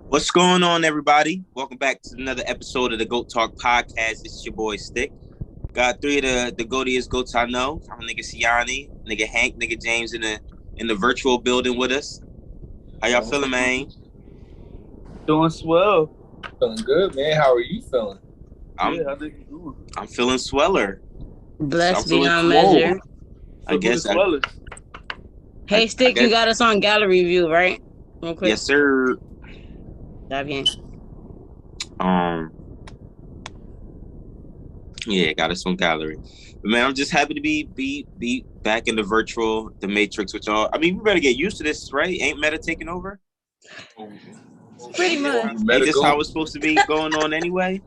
What's going on, everybody? Welcome back to another episode of the Goat Talk podcast. This is your boy Stick. Got three of the goatiest goats I know. Our nigga Siani, nigga Hank, nigga James in the virtual building with us. How y'all feeling, man? Doing swell. Feeling good, man. How are you feeling? How did you doing? I'm feeling sweller. Blessed beyond measure. I guess. Hey, Stick, you got us on gallery view, right? Real quick. Yes, sir. Está bien. Yeah, got us on gallery. But man, I'm just happy to be back in the Matrix with y'all. I mean, we better get used to this, right? Ain't Meta taking over? Pretty much. Ain't this how it's supposed to be going on anyway?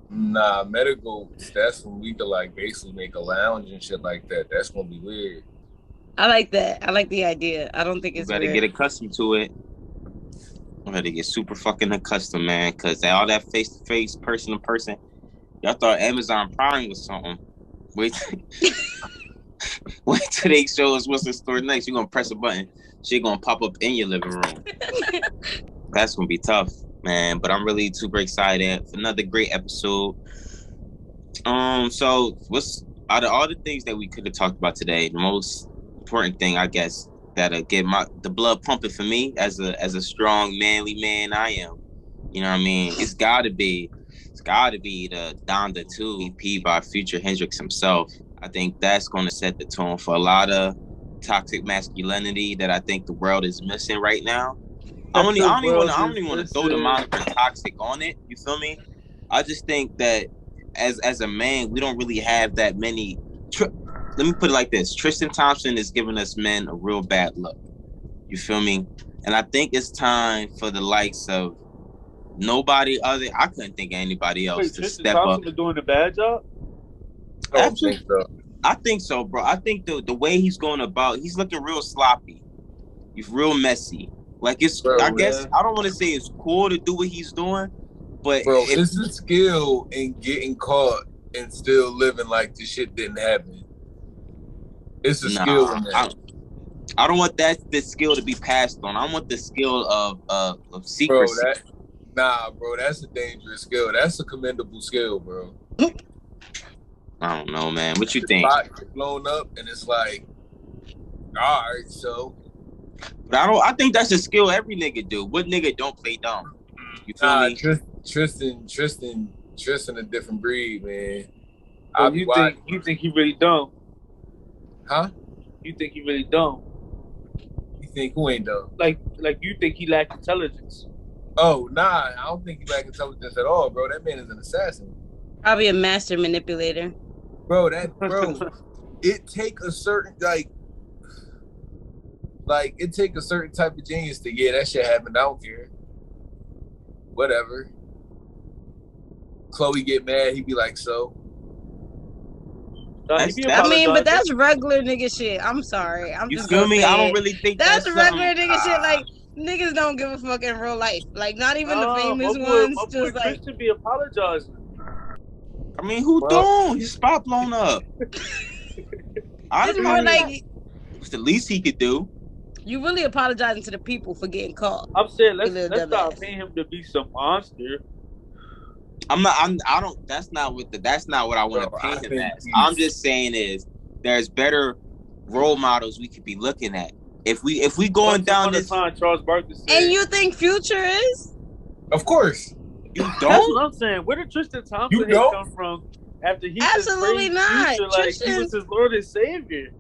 Nah, medical. That's when we could like basically make a lounge and shit like that. That's gonna be weird. I like that. I like the idea. I don't think it's better weird. Get accustomed to it. I had to get super fucking accustomed, man, because all that face-to-face, person-to-person, y'all thought Amazon Prime was something. Wait till they show us what's in store next. You're going to press a button. Shit going to pop up in your living room. That's going to be tough, man, but I'm really super excited for another great episode. So what's out of all the things that we could have talked about today, the most important thing, I guess, that'll get the blood pumping for me as a strong manly man I am. You know what I mean? It's gotta be the Donda 2 EP by Future Hendrix himself. I think that's gonna set the tone for a lot of toxic masculinity that I think the world is missing right now. I don't even want to throw the moniker toxic on it. You feel me? I just think that as a man, we don't really have that many. Let me put it like this. Tristan Thompson is giving us men a real bad look. You feel me? And I think it's time for the likes of nobody other. I couldn't think of anybody else to Tristan step Thompson up. Is doing a bad job? I think so, bro. I think the way he's going about, he's looking real sloppy. He's real messy. Like it's, bro, I guess I don't want to say it's cool to do what he's doing, but bro, it's a skill in getting caught and still living like the shit didn't happen. It's a skill in that. I don't want the skill to be passed on. I want the skill of secrecy. Bro, that's a dangerous skill. That's a commendable skill, bro. I don't know, man. What you think? Blown up, and it's like, all right, so. But I think that's a skill every nigga do. What nigga don't play dumb? You feel me? Tristan, a different breed, man. So you think he really dumb? Huh? You think he really dumb? You think who ain't dumb? Like you think he lack intelligence? Oh, nah, I don't think he lack intelligence at all, bro. That man is an assassin. Probably a master manipulator. Bro, it take a certain it take a certain type of genius to get that shit happen. I don't care. Whatever. Chloe get mad, he be like, so. I mean, but that's regular nigga shit. I'm sorry. You feel me? I don't really think that's regular nigga shit. Like, niggas don't give a fuck in real life. Like, not even the famous ones. Just like Christian be apologizing. I mean, who don't? His spot blown up. It's more like it's the least he could do. You really apologizing to the people for getting caught. I'm saying let's stop paying him to be some monster. That's not what I want to paint him as. I'm just saying there's better role models we could be looking at. If we going down this time, Charles Barkley said, and you think Future is? Of course. You don't? That's what I'm saying. Where did Tristan Thompson come from after he absolutely not? Future, like he was his Lord and Savior.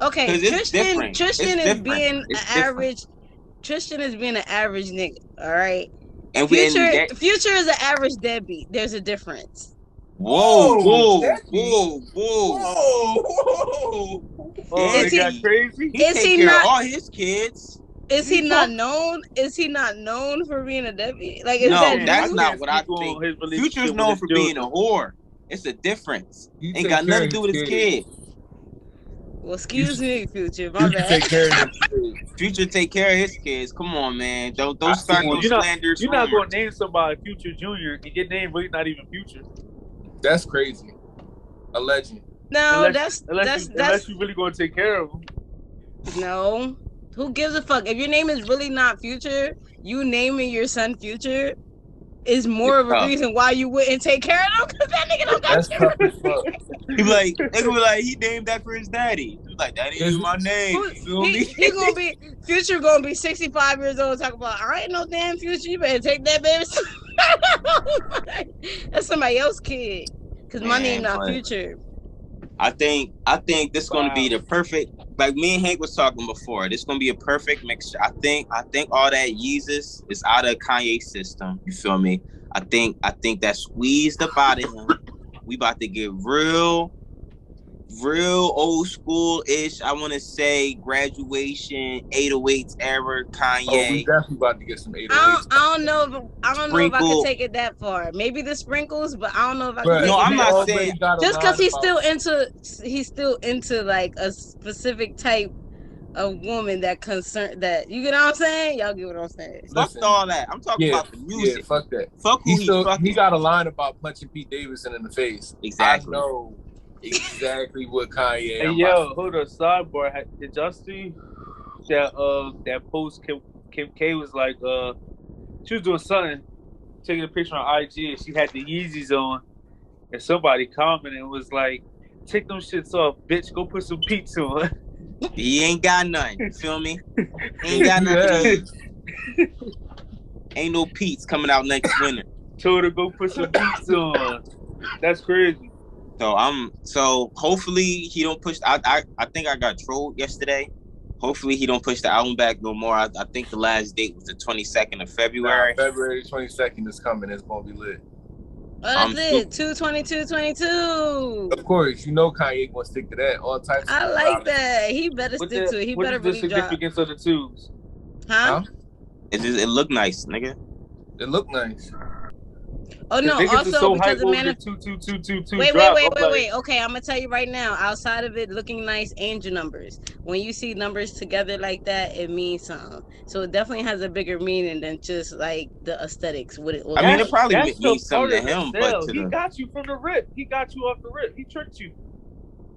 Okay, Tristan is being an average. Tristan is being an average nigga. All right. And Future is an average deadbeat. There's a difference. Whoa. Is he got crazy? Is he not all his kids? Is he not known? Is he not known for being a deadbeat? Like, that's not what I think. Future's known for being a whore. It's a difference. Ain't got nothing to do with his kid. Well, excuse me, Future. My bad. Future take care of his kids. Come on, man. Don't start no slanders. You're not going to name somebody Future Junior and your name really not even Future. That's crazy. A legend. No, unless you really going to take care of him. No. Who gives a fuck? If your name is really not Future, you naming your son Future is more of a reason why you wouldn't take care of him, because that nigga don't got That's tough as fuck. He like, nigga be like, he named that for his daddy. He was like, that ain't even my name. You feel me? He gonna be, Future gonna be 65 years old talking about, I ain't no damn Future, you better take that baby. That's somebody else's kid. Because my name not Future. I think this is gonna be the perfect, like me and Hank was talking before, this is gonna be a perfect mixture. I think all that Yeezus is out of Kanye's system. You feel me? I think that squeezed up out of him. We about to get real old school-ish. I want to say graduation 808s era Kanye. Oh, we definitely about to get some 808s. I don't know if I can take it that far. Maybe the sprinkles, but I don't know if I can take it. No, I'm not saying just because he's still into like a specific type of woman that you get what I'm saying? Y'all get what I'm saying? Fuck all that. I'm talking about the music. Yeah, fuck that. Fuck who he got a line about punching Pete Davidson in the face. Exactly. I know exactly what Kanye. Hey, yo, hold on, sidebar. Did y'all see that post? Kim K was like, she was doing something, taking a picture on IG, and she had the Yeezys on, and somebody commented and was like, "Take them shits off, bitch. Go put some Pete's on." He ain't got nothing. You feel me? He ain't got nothing. Ain't no Pete's coming out next winter. Told her go put some Pete's on. That's crazy. So hopefully he don't push. I think I got trolled yesterday. Hopefully he don't push the album back no more. I think the last date was the 22nd of February. February 22nd is coming. It's gonna be lit. Oh, that's it. 2/22/22. Of course, you know Kanye gonna stick to that. All types. I like that. He better stick to it. He better really drop. What's the significance of the twos? Huh? It look nice, nigga. It look nice. Oh no! Also, so because the Wait. Okay, I'm gonna tell you right now. Outside of it looking nice, angel numbers. When you see numbers together like that, it means something. So it definitely has a bigger meaning than just like the aesthetics. It probably means something to him, but he got you from the rip. He got you off the rip. He tricked you.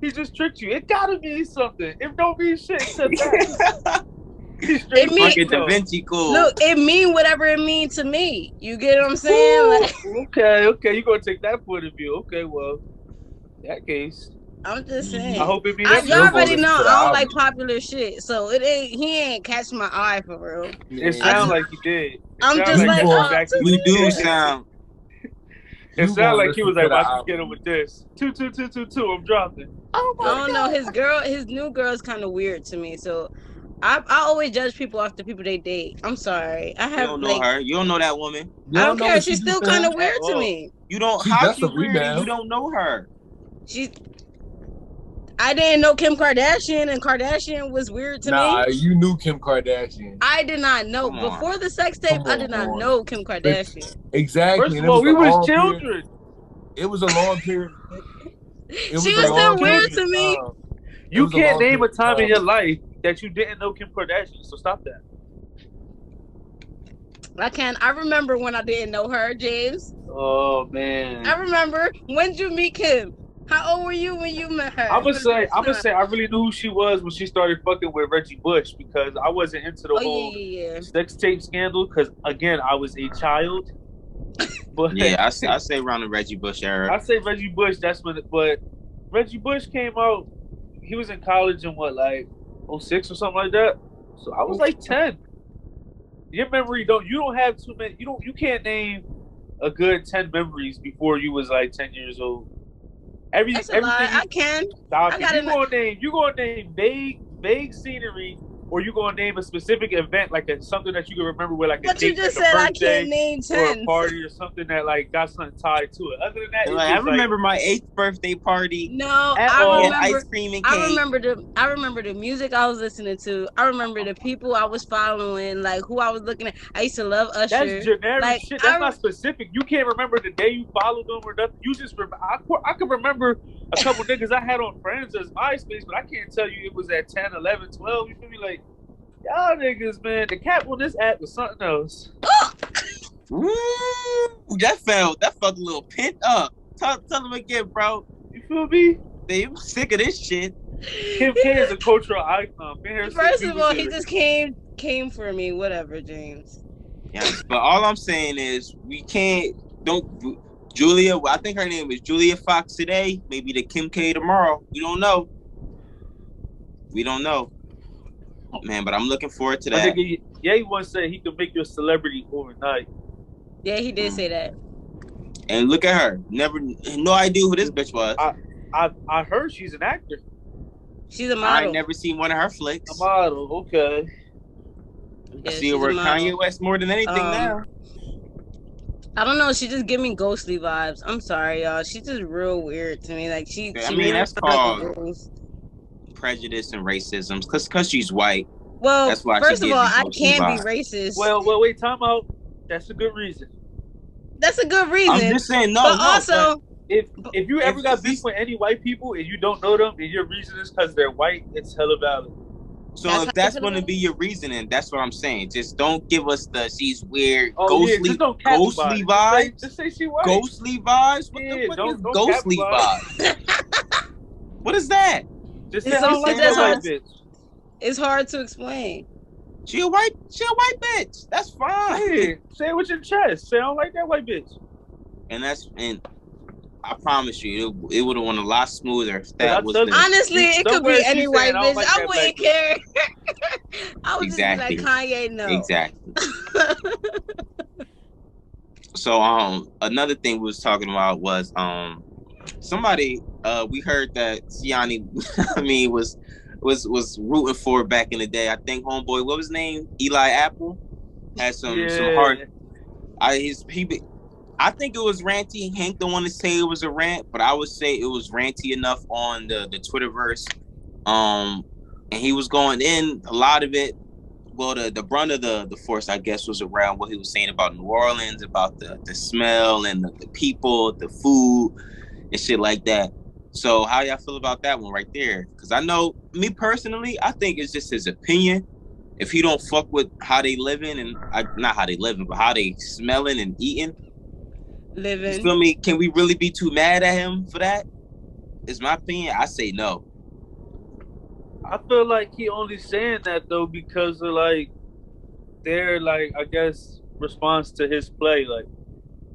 He just tricked you. It gotta mean something. It don't mean shit except that. It mean Da Vinci cool. Look, it mean whatever it mean to me. You get what I'm saying? Like, okay, you gonna take that point of view? Okay, well, in that case, I'm just saying. I hope it be. Y'all already know I don't like popular shit, so he ain't catch my eye for real. It sounds like he did. I'm just like, you do sound. It sounded like he was like, "I can get him with this 2. I'm dropping." I don't know. His new girl is kind of weird to me, so. I always judge people off the people they date. I'm sorry. You don't know her. You don't know that woman. I don't care. She's still kind of weird to me. You don't. How she weird? You don't know her. I didn't know Kim Kardashian, and Kardashian was weird to me. Nah, you knew Kim Kardashian. I did not know before the sex tape. I did not know Kim Kardashian. Exactly. First of all, we was children. It was a long period. She was still weird to me. You can't name a time in your life that you didn't know Kim Kardashian, so stop that. I can. I remember when I didn't know her, James. Oh man. I remember. When did you meet Kim? How old were you when you met her? I'm gonna say I really knew who she was when she started fucking with Reggie Bush, because I wasn't into the whole sex tape scandal, because again I was a child. But yeah, I say around the Reggie Bush era. I say Reggie Bush. That's when. But Reggie Bush came out. He was in college in what, like 06 or something like that. So I was like 10. Your memory you don't have too many. You can't name a good 10 memories before you was like 10 years old. Everything I can. Stop. You gonna name vague scenery, or you gonna name a specific event, like something that you can remember with, like but a date, you just like said a birthday, I can't name 10 or a party or something that like got something tied to it. Other than that, I remember my 8th birthday party. No, I remember ice cream and cake. I remember the music I was listening to. I remember the people I was following, like who I was looking at. I used to love Usher. That's generic shit. That's not specific. You can't remember the day you followed them or nothing. You just I can remember a couple niggas I had on Friends as MySpace, but I can't tell you it was at 10, 11, 12. You feel me? Like, y'all niggas, man, the cap on this app was something else. Ooh, that felt a little pent up. Tell them again, bro. You feel me? I'm sick of this shit. Kim K is a cultural icon. First of all, he just came for me. Whatever, James. Yes, but all I'm saying is Julia. I think her name is Julia Fox today. Maybe the Kim K tomorrow. We don't know. Man, but I'm looking forward to that. He once said he could make you a celebrity overnight. Yeah, he did say that. And look at her. No idea who this bitch was. I heard she's an actor. She's a model. I ain't never seen one of her flicks. A model, okay. I see her with Kanye West more than anything now. I don't know. She just give me ghostly vibes. I'm sorry, y'all. She's just real weird to me. Like that's called prejudice and racism. Cause she's white. Well, that's why first of all, I can't be racist. Well, wait, time out. That's a good reason. That's a good reason. I'm just saying, also, if you ever got beef with any white people and you don't know them and your reason is because they're white, it's hella valid. So if that's going to be your reasoning, that's what I'm saying. Just don't give us she's weird, ghostly vibes. Just say she white. Ghostly vibes? What the fuck is ghostly vibes? What is that? Just say white bitch. It's hard to explain. She a white bitch. That's fine. Hey, say it with your chest. Say I don't like that white bitch. And I promise you, it would have went a lot smoother if that was. Honestly, it could be any white bitch. I wouldn't care. I would just be like Kanye. No. Exactly. So another thing we was talking about was somebody we heard that Siani was rooting for back in the day. I think homeboy, what was his name? Eli Apple had some hard. I think it was ranty. Hank don't want to say it was a rant, but I would say it was ranty enough on the Twitterverse. And he was going in a lot of it. Well, the brunt of the force, I guess, was around what he was saying about New Orleans, about the smell and the people, the food, and shit like that. So how y'all feel about that one right there? Because I know, me personally, I think it's just his opinion. If he don't fuck with how they living and not how they living, but how they smelling and eating, living. You feel me? Can we really be too mad at him for that? Is my opinion. I say no. I feel like he only saying that though because of their I guess response to his play. Like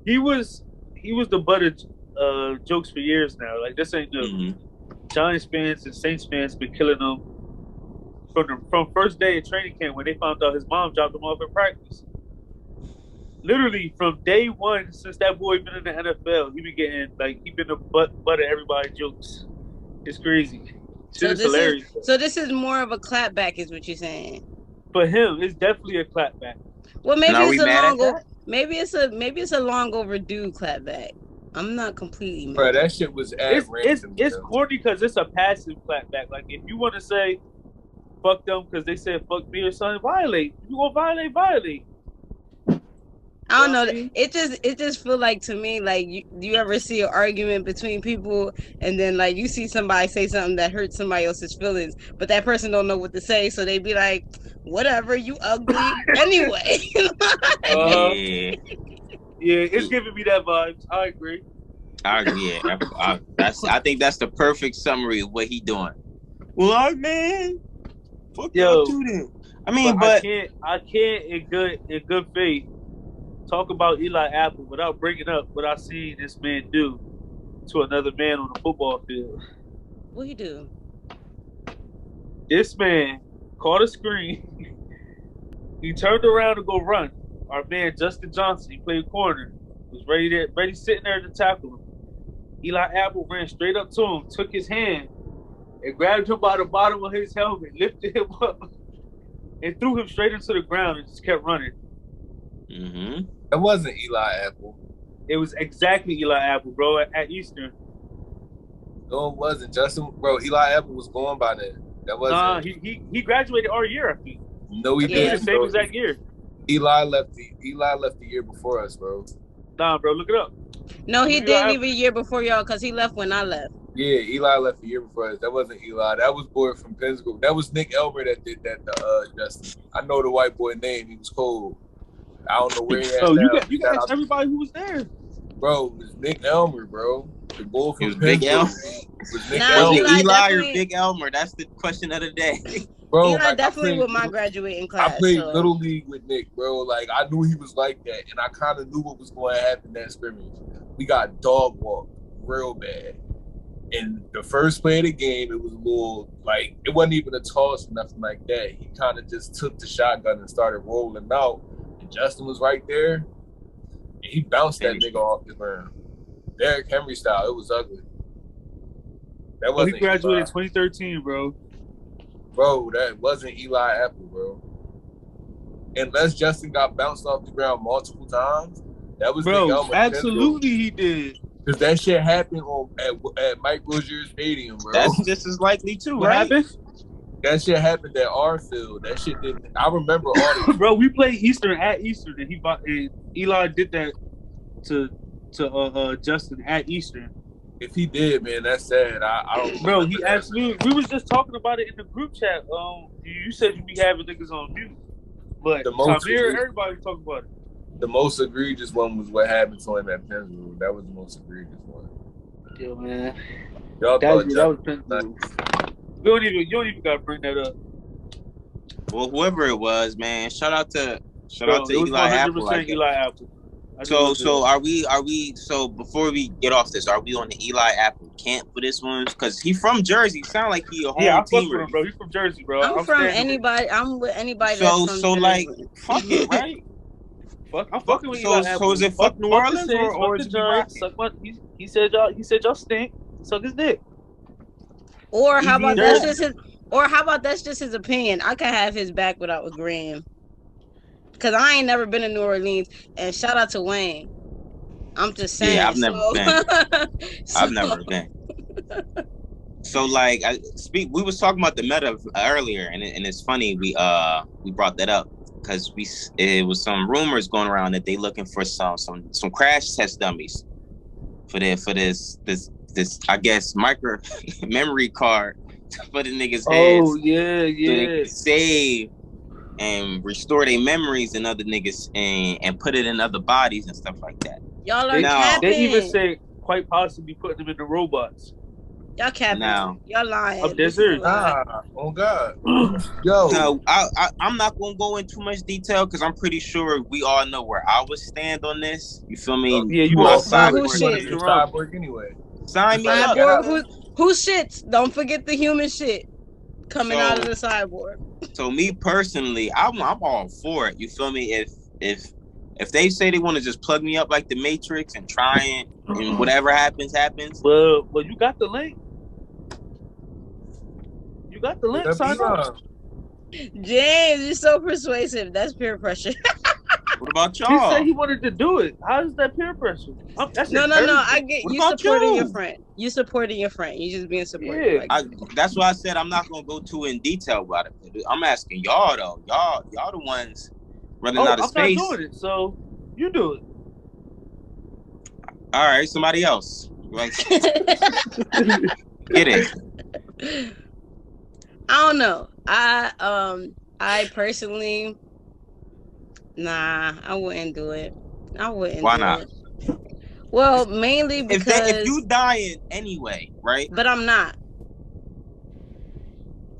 he was the butt of jokes for years now. Like this ain't new. Mm-hmm. Giants fans and Saints fans been killing him from first day of training camp when they found out his mom dropped him off at practice. Literally from day one since that boy been in the NFL, he been getting he been the butt of everybody's jokes. It's crazy. So this is more of a clapback, is what you're saying? For him, it's definitely a clapback. Well, maybe it's a long overdue clapback. I'm not completely mad. Bro, that shit was it's corny because it's a passive clapback. Like if you want to say fuck them because they said fuck me or something, violate. If you want to violate. I don't know. It just feel like to me like you ever see an argument between people and then you see somebody say something that hurts somebody else's feelings, but that person don't know what to say, so they be like, "Whatever, you ugly anyway." Yeah, it's giving me that vibe. I agree. I think that's the perfect summary of what he doing. Well, man, fuck y'all too then. I mean, but I can't in good faith talk about Eli Apple without bringing up what I seen this man do to another man on the football field. What he do? This man caught a screen. He turned around to go run. Our man Justin Johnson, he played corner, was ready sitting there to tackle him. Eli Apple ran straight up to him, took his hand, and grabbed him by the bottom of his helmet, lifted him up, and threw him straight into the ground and just kept running. Mm-hmm. That wasn't Eli Apple. It was exactly Eli Apple, bro, at Eastern. No, it wasn't. Justin, bro, Eli Apple was going by then. That wasn't. He graduated our year, I think. No, he didn't. The same exact year. Eli left the year before us, bro. Nah, bro, look it up. No, he didn't leave a year before y'all because he left when I left. Yeah, Eli left the year before us. That wasn't Eli. That was boy from Pensacola. That was Nick Elmer that did that. Justin. I know the white boy name. He was cold. I don't know where he at. You got everybody who was there. Bro, it was Nick Elmer, bro. The bull from Big Elm. Was Eli or Big Elmer? That's the question of the day. Bro, Eli definitely with my graduating class. I played Little League with Nick, bro. Like, I knew he was like that, and I kind of knew what was going to happen that scrimmage. We got dog walked real bad. And the first play of the game, it was a little, like, it wasn't even a toss or nothing like that. He kind of just took the shotgun and started rolling out. And Justin was right there. And he bounced that nigga off the ground. Derrick Henry style. It was ugly. That wasn't he graduated in 2013, bro. Bro, that wasn't Eli Apple, bro. Unless Justin got bounced off the ground multiple times, that was bro. Big Elmer. Absolutely, he did. Because that shit happened at Mike Rozier Stadium, bro. That's just as likely too, what right? Happened? That shit happened at our field. That shit didn't. I remember all this. Bro, we played Eastern at Eastern, and Eli did that to Justin at Eastern. If he did, man, that's sad. I don't. Bro, he absolutely. We was just talking about it in the group chat. You said you be having niggas on mute, but everybody was talking about it. The most egregious one was what happened to him at Pennsylvania. That was the most egregious one. Yeah, man. Y'all that was Pennsylvania. You don't even gotta bring that up. Well, whoever it was, man, shout out to Eli Apple. Eli Apple. So are we? So before we get off this, are we on the Eli Apple camp for this one? Because he from Jersey. Sound like he a home I'm teamer, bro. He's from Jersey, bro. I'm from anybody. I'm with anybody. So that's from like, fuck it, right? I'm fucking with Eli Apple. So is it fuck New Orleans or is it he said y'all stink. Suck his dick. Or how about that's just his? Or how about that's just his opinion? I could have his back without agreeing. Cause I ain't never been to New Orleans, and shout out to Wayne. I'm just saying. Yeah, I've never been. I've never been. So like, we was talking about the meta earlier, and it's funny we brought that up because it was some rumors going around that they looking for some crash test dummies for this I guess micro memory card for the niggas' heads. Oh yeah. So they can save and restore their memories in other niggas and put it in other bodies and stuff like that. Y'all are capping. They even say quite possibly putting them in the robots. Y'all capping. Now, y'all lying. I'm dead serious. Oh God. Yo. No, I'm not gonna go into too much detail because I'm pretty sure we all know where I would stand on this. You feel me? Yeah, you all cyborg anyway. Sign me up. Who shits? Don't forget the human shit coming out of the cyborg. So me personally, I'm all for it. You feel me? If they say they want to just plug me up like the Matrix and try and whatever happens. Well, you got the link. You got the link. Sign up. James, you're so persuasive. That's peer pressure. What about y'all? He said he wanted to do it. How is that peer pressure? No. I get you supporting your friend. You supporting your friend. You just being supportive. Yeah. That's why I said I'm not gonna go too in detail about it. I'm asking y'all though. Y'all the ones running out of space. I'm not doing it, so you do it. All right, somebody else. Like, get it. I don't know. I personally. Nah, I wouldn't do it. Why not? Well, mainly because if you dying anyway, right? But I'm not.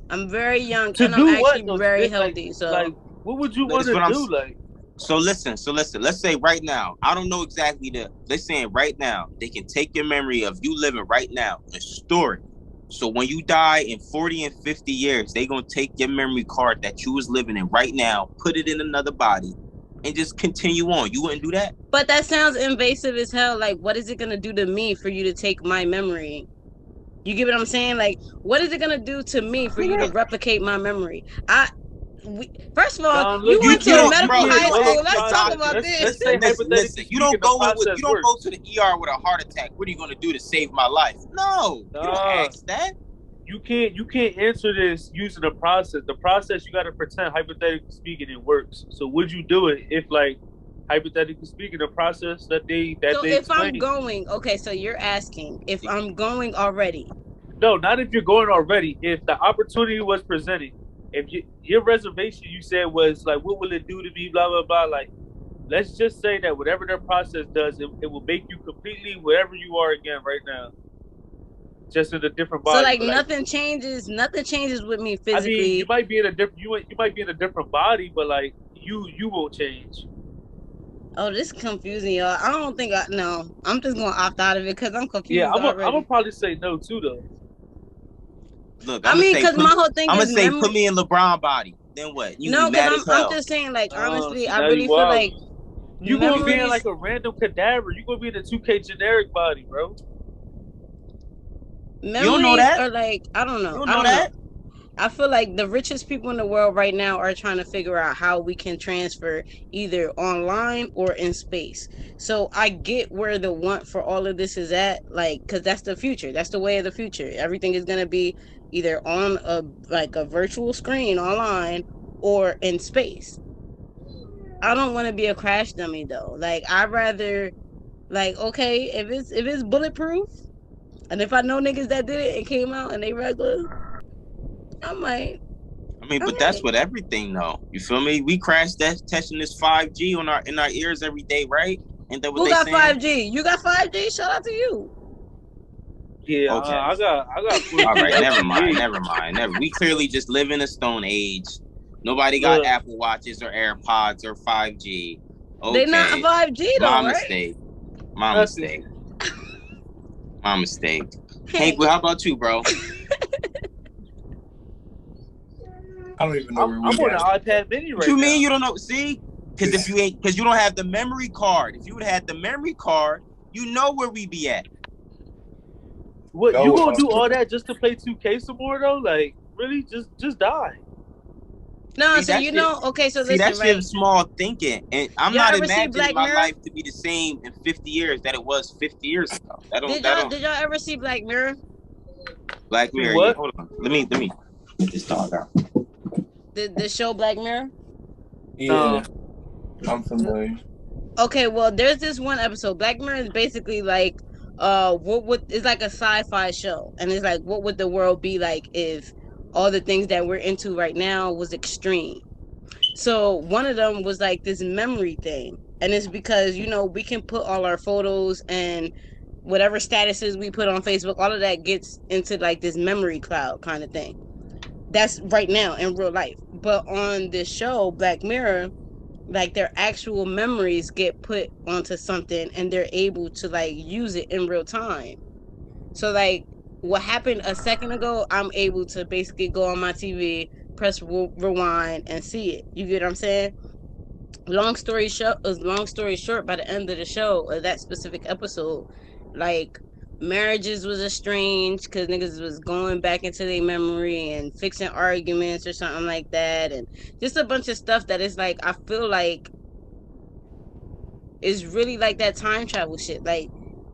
I'm very young and I'm actually very healthy. So, like, what would you want to do? Like, so listen. Let's say right now, I don't know exactly they're saying right now they can take your memory of you living right now and store it. So when you die in 40 and 50 years, they gonna take your memory card that you was living in right now, put it in another body, and just continue on. You wouldn't do that? But that sounds invasive as hell. Like, what is it gonna do to me for you to take my memory? You get what I'm saying? Like, what is it gonna do to me for you to replicate my memory? First of all, you went to medical high school. Let's talk about this. Listen, you don't go to the ER with a heart attack. What are you gonna do to save my life? No, you don't ask that. You can't answer this using the process. The process, you got to pretend, hypothetically speaking, it works. So would you do it if, like, hypothetically speaking, the process that they if explain? I'm going, okay, so you're asking if I'm going already. No, not if you're going already. If the opportunity was presented, if your reservation you said was like, what will it do to me, blah blah blah, like let's just say that whatever their process does, it will make you completely whatever you are again right now, just in a different body. So like nothing changes. Nothing changes with me physically. I mean, you might be in a different you might be in a different body, but like you won't change. Oh, this is confusing, y'all. I don't think no. I'm just gonna opt out of it because I'm confused. Yeah, I'm already. gonna probably say no too though. Look, I mean, because my whole thing I'm is gonna say put me in LeBron body. Then what? You no, because I'm just saying, like, honestly, I really feel like you gonna be in like a random cadaver. You gonna be in a 2K generic body, bro. Memories you don't know that? Are like, I don't know. You don't know that? I feel like the richest people in the world right now are trying to figure out how we can transfer either online or in space. So I get where the want for all of this is at, like, because that's the future. That's the way of the future. Everything is going to be either on a virtual screen online or in space. I don't want to be a crash dummy though. Like, I'd rather, like, okay, if it's bulletproof, and if I know niggas that did it and came out and they regular, I might. I mean, but that's what everything though. You feel me? We crash testing this 5G in our ears every day, right? And that what who they got saying? 5G? You got 5G? Shout out to you. Yeah, okay. I got. All right, never mind. We clearly just live in a stone age. Nobody got Apple Watches or AirPods or 5G. Okay. They not 5G though, My right? mistake. My mistake. My mistake. Hank, how about you, bro? I don't even know where I'm on an iPad Mini right now. What you mean you don't know? See? Because you don't have the memory card. If you would have had the memory card, you know where we be at. What you gonna do all that just to play 2K some more though? Like really, just die. No, see, so you know, okay, so listen, that's right? Small thinking, and I'm not imagining my life to be the same in 50 years that it was 50 years ago. Did y'all ever see Black Mirror? Black Mirror. What? Yeah, hold on. Let me get this dog out. The show Black Mirror? Yeah, I'm familiar. Okay, well, there's this one episode. Black Mirror is basically like, it's like a sci-fi show, and it's like, what would the world be like if all the things that we're into right now was extreme? So one of them was like this memory thing, and it's because we can put all our photos and whatever statuses we put on Facebook, all of that gets into like this memory cloud kind of thing. That's right now in real life. But on this show, Black Mirror, like their actual memories get put onto something and they're able to like use it in real time. So like what happened a second ago, I'm able to basically go on my TV, press rewind and see it. You get what I'm saying? Long story short, by the end of the show, of that specific episode, like marriages was estranged because niggas was going back into their memory and fixing arguments or something like that, and just a bunch of stuff that is like, I feel like is really like that time travel shit. Like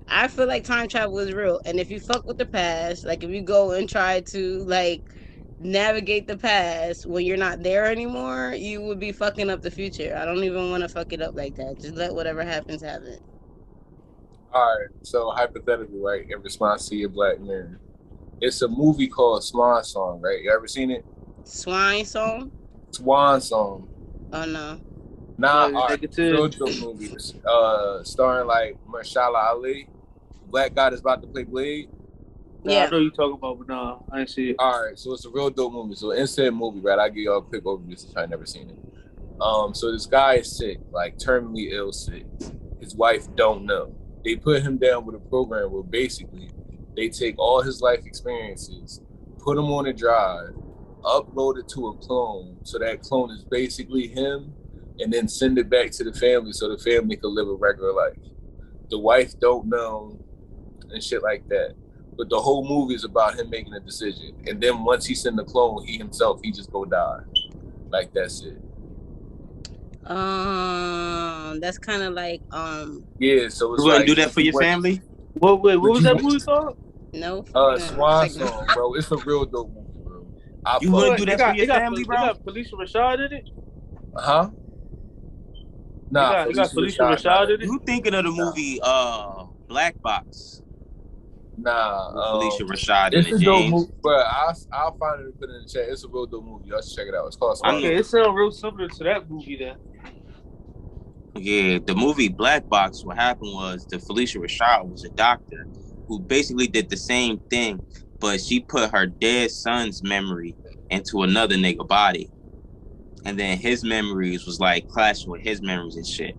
I feel like time travel is real, and if you fuck with the past, like if you go and try to like navigate the past when you're not there anymore, you would be fucking up the future. I don't even want to fuck it up like that. Just let whatever happens happen. All right, so hypothetically, right, in response to your Black Mirror, it's a movie called Swan Song, right? You ever seen it? Swan Song? Swan Song. Oh, no. Nah, real dope movie. Starring like Mahershala Ali. Black guy that's about to play Blade. Yeah, I know you're talking about, but no, I ain't see it. All right, so it's a real dope movie. So instant movie, right? I'll give y'all a quick overview since I've never seen it. So this guy is sick, like terminally ill sick. His wife don't know. They put him down with a program where basically they take all his life experiences, put him on a drive, upload it to a clone, so that clone is basically him, and then send it back to the family so the family can live a regular life. The wife don't know and shit like that. But the whole movie is about him making a decision. And then once he send the clone, he just go die. Like that's it. That's kind of like yeah, so it's you gonna do that for your family? What was that movie called? No. Swan Song, bro. It's a real dope movie, bro. You gonna do that for your family, bro? You got Felicia Rashad in it? Huh? Nah, you got Felicia Rashad in it? You thinking of the movie Black Box? Nah, Felicia Rashad in it, James. James. Movie, but I'll find it and put it in the chat. It's a real dope movie. Y'all should check it out. It's called Swan. Okay, it sounds real similar to that movie then. Yeah, the movie Black Box, what happened was the Felicia Rashad was a doctor who basically did the same thing, but she put her dead son's memory into another nigga body. And then his memories was like clashing with his memories and shit.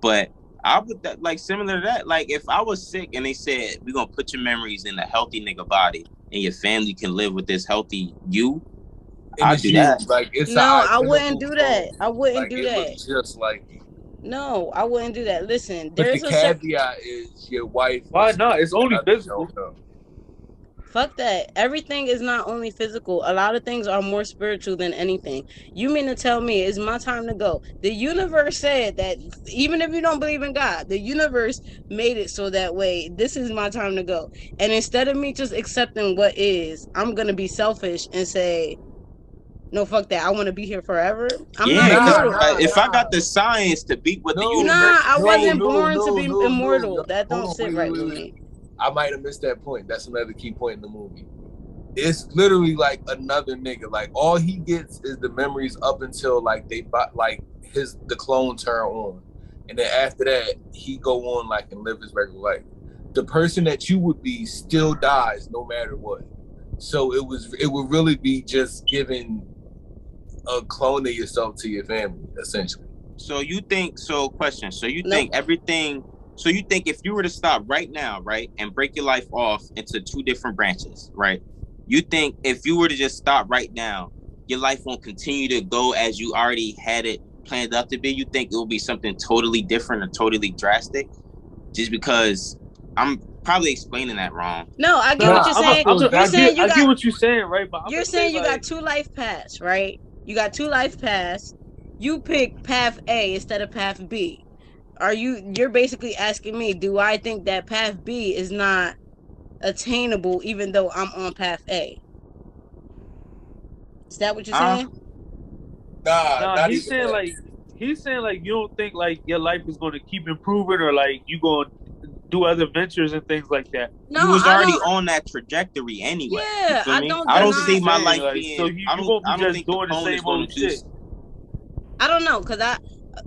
But I would like similar to that. Like if I was sick and they said we're gonna put your memories in a healthy nigga body and your family can live with this healthy you, And I'd it's do you. that. Like it's No, I wouldn't identical do clone. that. I wouldn't like, do it that. looks just like you. No, I wouldn't do that. Listen, But there's the a caveat is your wife. Why not? It's only physical. Fuck that. Everything is not only physical. A lot of things are more spiritual than anything. You mean to tell me it's my time to go? The universe said that even if you don't believe in God, the universe made it so that way this is my time to go. And instead of me just accepting what is, I'm going to be selfish and say, no, fuck that. I want to be here forever. I'm not immortal. If I got the science to beat what the universe, I wasn't born to be immortal. That don't sit right with me. I might have missed that point. That's another key point in the movie. It's literally like another nigga. Like all he gets is the memories up until like the clone turn on, and then after that he go on like and live his regular life. The person that you would be still dies no matter what. So it would really be just giving a clone of yourself to your family essentially. So you think? So question. So you think everything? So you think if you were to stop right now, right, and break your life off into two different branches, right? You think if you were to just stop right now, your life won't continue to go as you already had it planned out to be? You think it will be something totally different or totally drastic? Just because I'm probably explaining that wrong. No, I get what you're saying. I get what you're saying, right? But you're saying you got two life paths, right? You got two life paths. You pick path A instead of path B. You're basically asking me, do I think that path B is not attainable even though I'm on path A? Is that what you're saying? Nah, he's saying like you don't think like your life is going to keep improving or like you going to do other ventures and things like that. No, you was already on that trajectory anyway. Yeah, I don't see my life like, being. So you won't be just doing the same old shit. I don't know, because I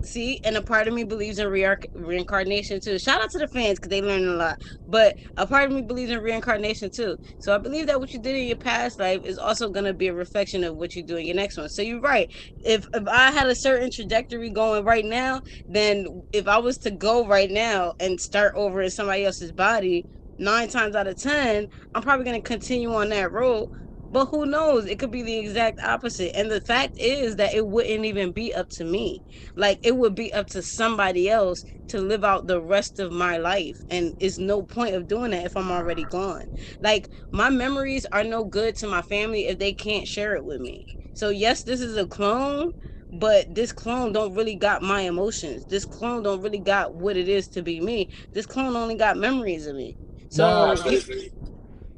see, and a part of me believes in reincarnation too. Shout out to the fans because they learned a lot. But a part of me believes in reincarnation too. So I believe that what you did in your past life is also going to be a reflection of what you do in your next one. So you're right. If I had a certain trajectory going right now, then if I was to go right now and start over in somebody else's body, 9 times out of 10, I'm probably going to continue on that road. But who knows? It could be the exact opposite. And the fact is that it wouldn't even be up to me. Like, it would be up to somebody else to live out the rest of my life. And it's no point of doing that if I'm already gone. Like, my memories are no good to my family if they can't share it with me. So, yes, this is a clone, but this clone don't really got my emotions. This clone don't really got what it is to be me. This clone only got memories of me. So...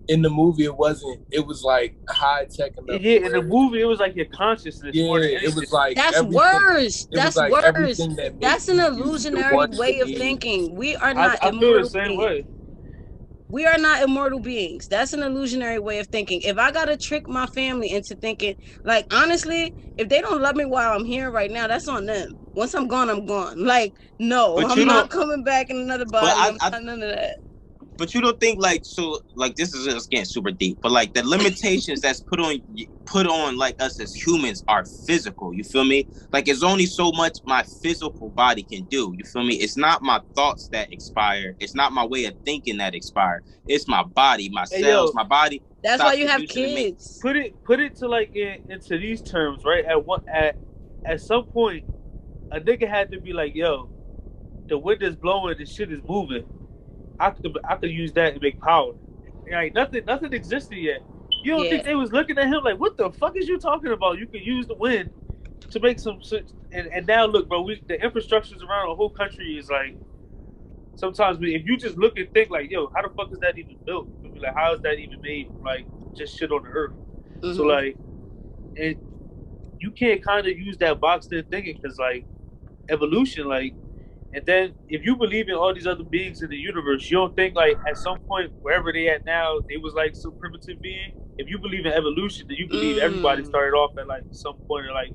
in the movie, it wasn't. It was like high tech enough. Yeah, in the movie, it was like your consciousness. Yeah, it was like that's worse. That's like worse. That's an illusionary way of thinking. We are not immortal beings. We are not immortal beings. That's an illusionary way of thinking. If I gotta trick my family into thinking, like honestly, if they don't love me while I'm here right now, that's on them. Once I'm gone, I'm gone. Like, no, I'm not coming back in another body. I'm not none of that. But you don't think like this is just getting super deep, but like the limitations that's put on like us as humans are physical. You feel me? Like it's only so much my physical body can do. You feel me? It's not my thoughts that expire. It's not my way of thinking that expire. It's my body, my cells, my body. That's why you have kids. Put it to like into these terms, right? At some point, a nigga had to be like, yo, the wind is blowing, the shit is moving. I could use that to make power. Like nothing existed yet. You don't think they was looking at him like, what the fuck is you talking about? You can use the wind to make some and now look, bro, the infrastructures around the whole country is like sometimes if you just look and think like, yo, how the fuck is that even built? You'll be like, how is that even made from like just shit on the earth? Mm-hmm. So like, and you can't kind of use that boxed in thinking because like evolution, like. And then, if you believe in all these other beings in the universe, you don't think like at some point, wherever they at now, they was like some primitive being. If you believe in evolution, then you believe everybody started off at like some point of like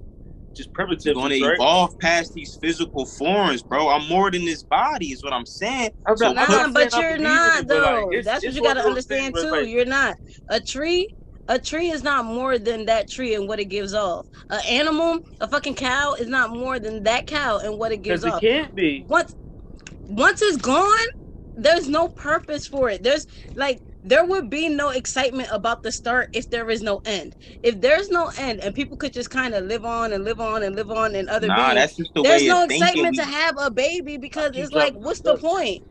just primitive. You're going to evolve past these physical forms, bro. I'm more than this body, is what I'm saying. But you're not, though. That's what you got to understand, too. Like, you're not. A tree is not more than that tree and what it gives off. An animal, a fucking cow, is not more than that cow and what it gives off. Because it can't be. Once it's gone, there's no purpose for it. There would be no excitement about the start if there is no end. If there's no end and people could just kind of live on and live on and live on in other beings, that's just the there's way no excitement to have a baby because it's like, what's the point?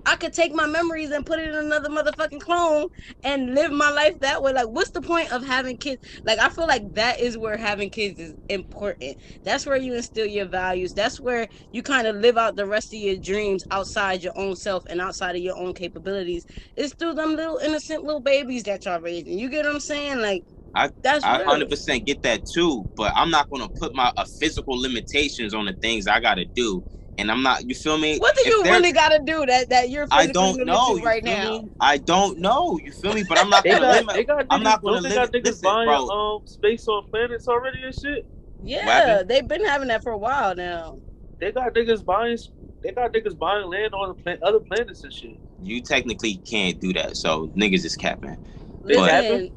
I could take my memories and put it in another motherfucking clone and live my life that way. Like, what's the point of having kids? Like, I feel like that is where having kids is important. That's where you instill your values. That's where you kind of live out the rest of your dreams outside your own self and outside of your own capabilities. It's through them little innocent little babies that y'all raising. You get what I'm saying? Like, I 100% get that too, but I'm not going to put my physical limitations on the things I got to do. And I'm not, you feel me? What do you really got to do that you're physically I don't know right now? I don't know. You feel me? But I'm not going to limit. I'm not going to limit. Niggas buying space on planets already and shit. Yeah, they've been having that for a while now. They got niggas buying land on other planets and shit. You technically can't do that, so niggas is capping. Listen,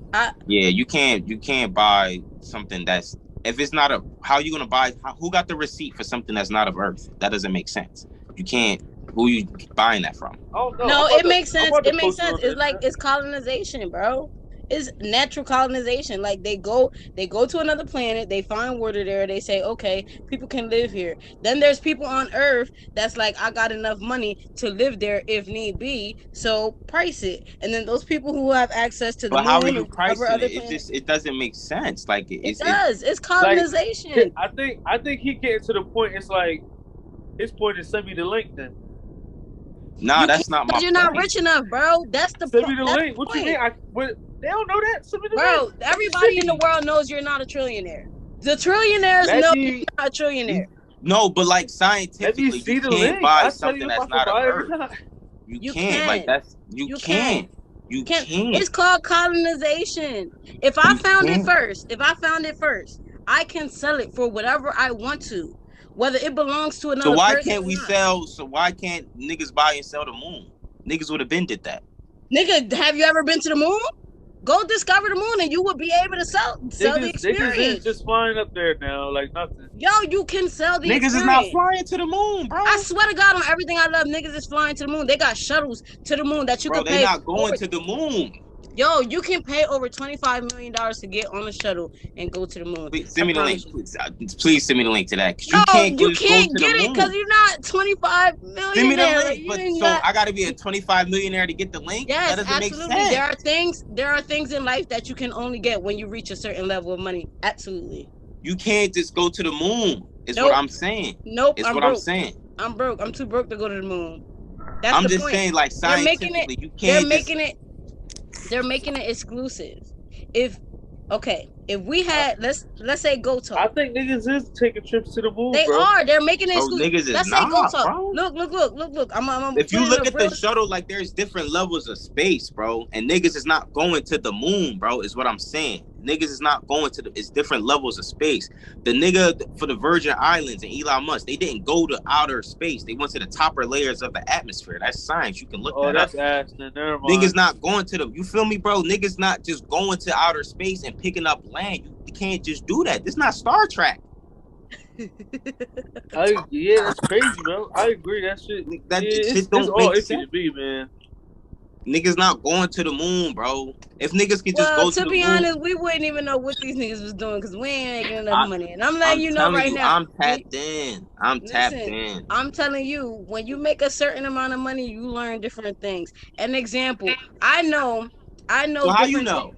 you can't buy something that's, if it's not how you gonna buy? Who got the receipt for something that's not of Earth? That doesn't make sense. You can't. Who you buying that from? Oh no, it makes sense. It makes sense. It's like it's colonization, bro. It's natural colonization. Like they go to another planet, they find water there, they say, okay, people can live here. Then there's people on Earth that's like, I got enough money to live there if need be, so price it. And then those people who have access to the moon, how are you pricing it? It doesn't make sense. Like it does. It's colonization. Like, I think he getting to the point. It's like his point is send me the link then. Nah, that's not my point. You're not rich enough, bro. That's the point. Send me the link. What you mean? They don't know that. Bro, everybody in the world knows you're not a trillionaire. The trillionaires know you're not a trillionaire. No, but like scientifically, you can't buy something that's not of Earth. You can't. Like that's you can't. You can't. It's called colonization. If I found it first, I can sell it for whatever I want to, whether it belongs to another. So why can't we sell? So why can't niggas buy and sell the moon? Niggas would have been did that. Nigga, have you ever been to the moon? Go discover the moon and you will be able to sell the experience. Niggas is just flying up there now like nothing. Yo, you can sell the experience. Niggas is not flying to the moon, bro. I swear to God on everything I love, niggas is flying to the moon. They got shuttles to the moon that you can pay. They're not going to the moon. Yo, you can pay over $25 million to get on the shuttle and go to the moon. Please send me the link. Please send me the link to that. You can't get it because you're not 25 million. Send me the link. I got to be a 25 millionaire to get the link? Yes, that doesn't absolutely. Make sense. There are things in life that you can only get when you reach a certain level of money. Absolutely. You can't just go to the moon. Is what I'm saying. Nope. I'm saying. I'm broke. I'm too broke to go to the moon. I'm just saying, like, scientifically, you can't. They're making it exclusive. If we had let's say G.O.A.T. I think niggas is taking trips to the moon. They are. They're making it exclusive. Niggas is let's not, say G.O.A.T. Look. I'm if you look at the shuttle, like there's different levels of space, bro. And niggas is not going to the moon, bro. Is what I'm saying. Niggas is not going to it's different levels of space. The nigga for the Virgin Islands and Elon Musk, they didn't go to outer space. They went to the topper layers of the atmosphere. That's science. You can look that up. Ass. Never mind. Niggas not going to the, you feel me, bro? Niggas not just going to outer space and picking up land. You can't just do that. This not Star Trek. Yeah, that's crazy, bro. I agree. That shit. Shit don't make sense. It be, man. Niggas not going to the moon, bro. If niggas could just go to the moon. To be honest, we wouldn't even know what these niggas was doing because we ain't making enough money. And I'm letting you know right now. I'm tapped in. I'm telling you, when you make a certain amount of money, you learn different things. An example, I know. So how you know?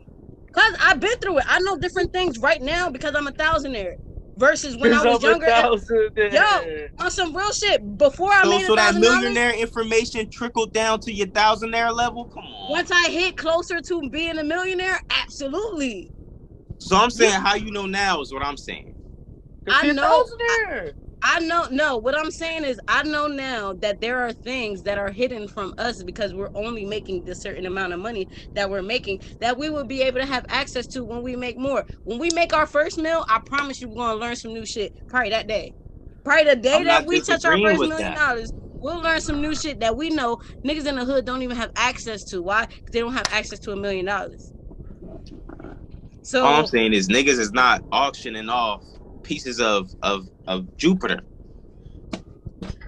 Because I've been through it. I know different things right now because I'm a thousandaire. Versus when I was younger, yo, on some real shit. Before I made $1,000, that millionaire information trickled down to your thousandaire level. Come on. Once I hit closer to being a millionaire, absolutely. So I'm saying, how you know now is what I'm saying. I know. I know. No, what I'm saying is, I know now that there are things that are hidden from us because we're only making the certain amount of money that we're making that we will be able to have access to when we make more. When we make our first meal, I promise you, we're gonna learn some new shit. Probably that day. Probably the day that we touch our first $1 million, we'll learn some new shit that we know niggas in the hood don't even have access to. Why? Because they don't have access to $1 million. So all I'm saying is niggas is not auctioning off pieces of Jupiter.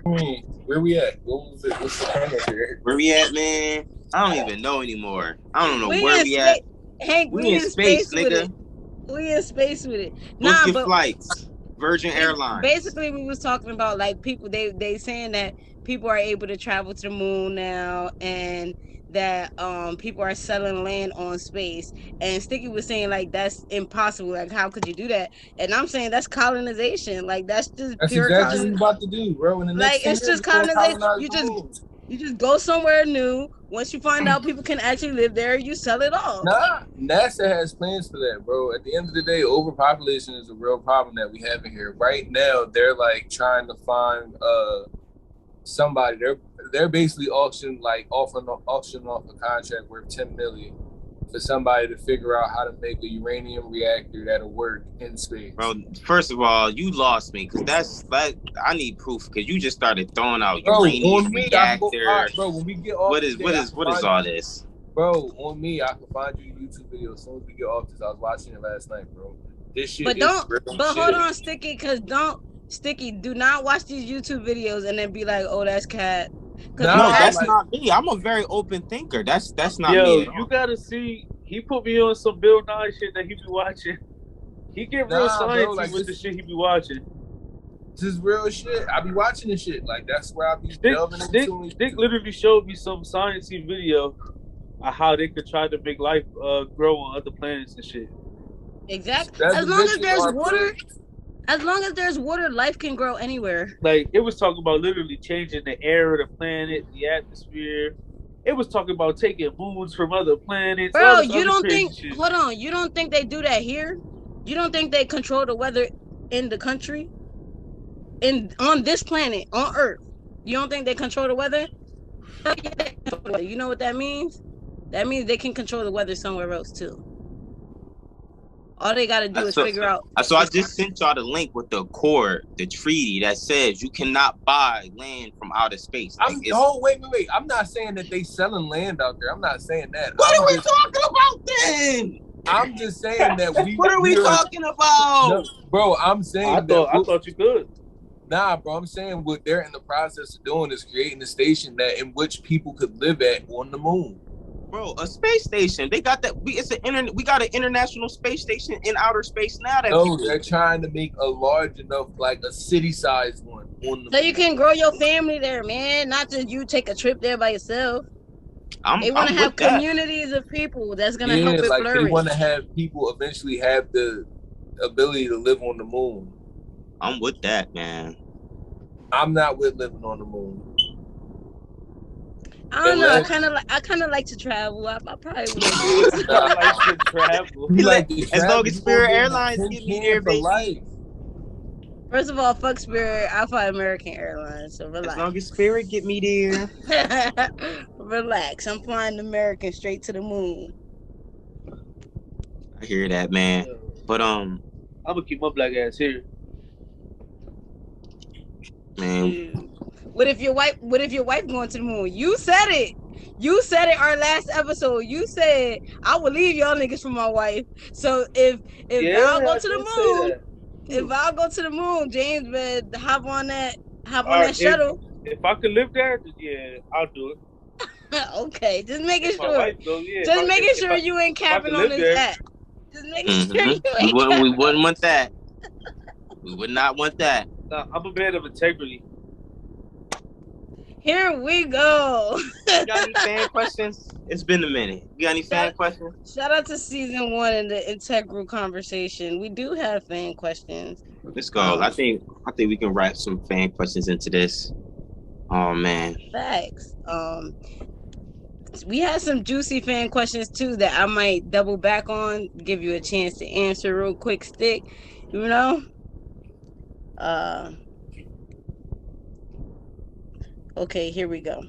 Where we at? What's the comment here? Where we at, man? I don't even know anymore. I don't know where we at. Hank, we in space, nigga. We in space with it. Book your flights. Virgin Airlines. Basically, we was talking about like people. They saying that people are able to travel to the moon now, and that people are selling land on space. And Sticky was saying like that's impossible. Like how could you do that? And I'm saying that's colonization. Like that's just pure exactly what you about to do, bro. In the next it's just colonization. You just go somewhere new. Once you find out people can actually live there, you sell it off. Nah, NASA has plans for that, bro. At the end of the day, overpopulation is a real problem that we have in here. Right now, they're like trying to find somebody. They're basically auctioning off a contract worth $10 million for somebody to figure out how to make a uranium reactor that'll work in space. Bro, first of all, you lost me because that's like I need proof because you just started throwing out uranium reactor. Bro, when we get off, what is all this? Bro, on me, I can find you a YouTube video as soon as we get off this. I was watching it last night, bro. This shit. Hold on, Sticky, do not watch these YouTube videos and then be like, oh, that's cat. No, that's not me. I'm a very open thinker. That's not me. You gotta see. He put me on some Bill Nye shit that he be watching. He get real sciencey with the shit he be watching. This is real shit. I be watching this shit. Like that's where I be delving into. Dick literally showed me some sciencey video of how they could try to make life grow on other planets and shit. Exactly. As long as there's water. As long as there's water, life can grow anywhere. Like, it was talking about literally changing the air of the planet, the atmosphere. It was talking about taking moons from other planets. Bro, you don't think... Shit. Hold on. You don't think they do that here? You don't think they control the weather in the country? On this planet, on Earth? You don't think they control the weather? You know what that means? That means they can control the weather somewhere else, too. All they gotta do is figure out. So I just sent y'all the link with the accord, the treaty that says you cannot buy land from outer space. Wait. I'm not saying that they selling land out there. I'm not saying that. What are we talking about then? I'm just saying that we. What are we talking about? No, bro, I'm saying I thought you could. Nah, bro, I'm saying what they're in the process of doing is creating a station in which people could live at on the moon. Bro, a space station. They got that. We got an international space station in outer space now. They're trying to make a large enough, like a city-sized one. So you can grow your family there, man. Not just you take a trip there by yourself. They want to have communities of people that's gonna help it flourish. They want to have people eventually have the ability to live on the moon. I'm with that, man. I'm not with living on the moon. I don't know. I kind of like to travel. I probably would. I like to travel. As long as Spirit Airlines get me there, baby. First of all, fuck Spirit. I fly American Airlines, so relax. As long as Spirit get me there. Relax. I'm flying American straight to the moon. I hear that, man. But I'm gonna keep my black ass here. Man. What if your wife going to the moon? You said it. You said it our last episode. You said I will leave y'all niggas for my wife. So if I'll go to the moon, James better hop on that shuttle. If I could live there, yeah, I'll do it. Okay, just making sure. Just making sure you ain't capping on this app. Just making sure you ain't. We wouldn't want that. We would not want that. Nah, I'm a man of integrity. Here we go. You got any fan questions? It's been a minute. You got any fan questions? Shout out to season 1 and the integral conversation. We do have fan questions. Let's go. I think we can wrap some fan questions into this. Oh man. Facts. We had some juicy fan questions too that I might double back on, give you a chance to answer real quick, Stick. You know? Okay, here we go.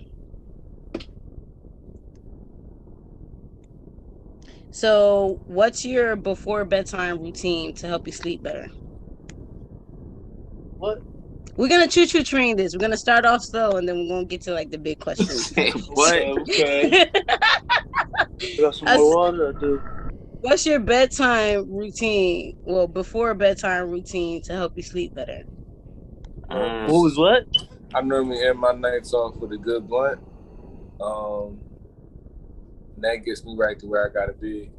So, what's your before bedtime routine to help you sleep better? What? We're gonna choo-choo train this. We're gonna start off slow, and then we're gonna get to like the big questions. What? Okay. Got some more water, dude. What's your bedtime routine? Well, before bedtime routine to help you sleep better. What was what? I normally end my nights off with a good blunt. And that gets me right to where I gotta be.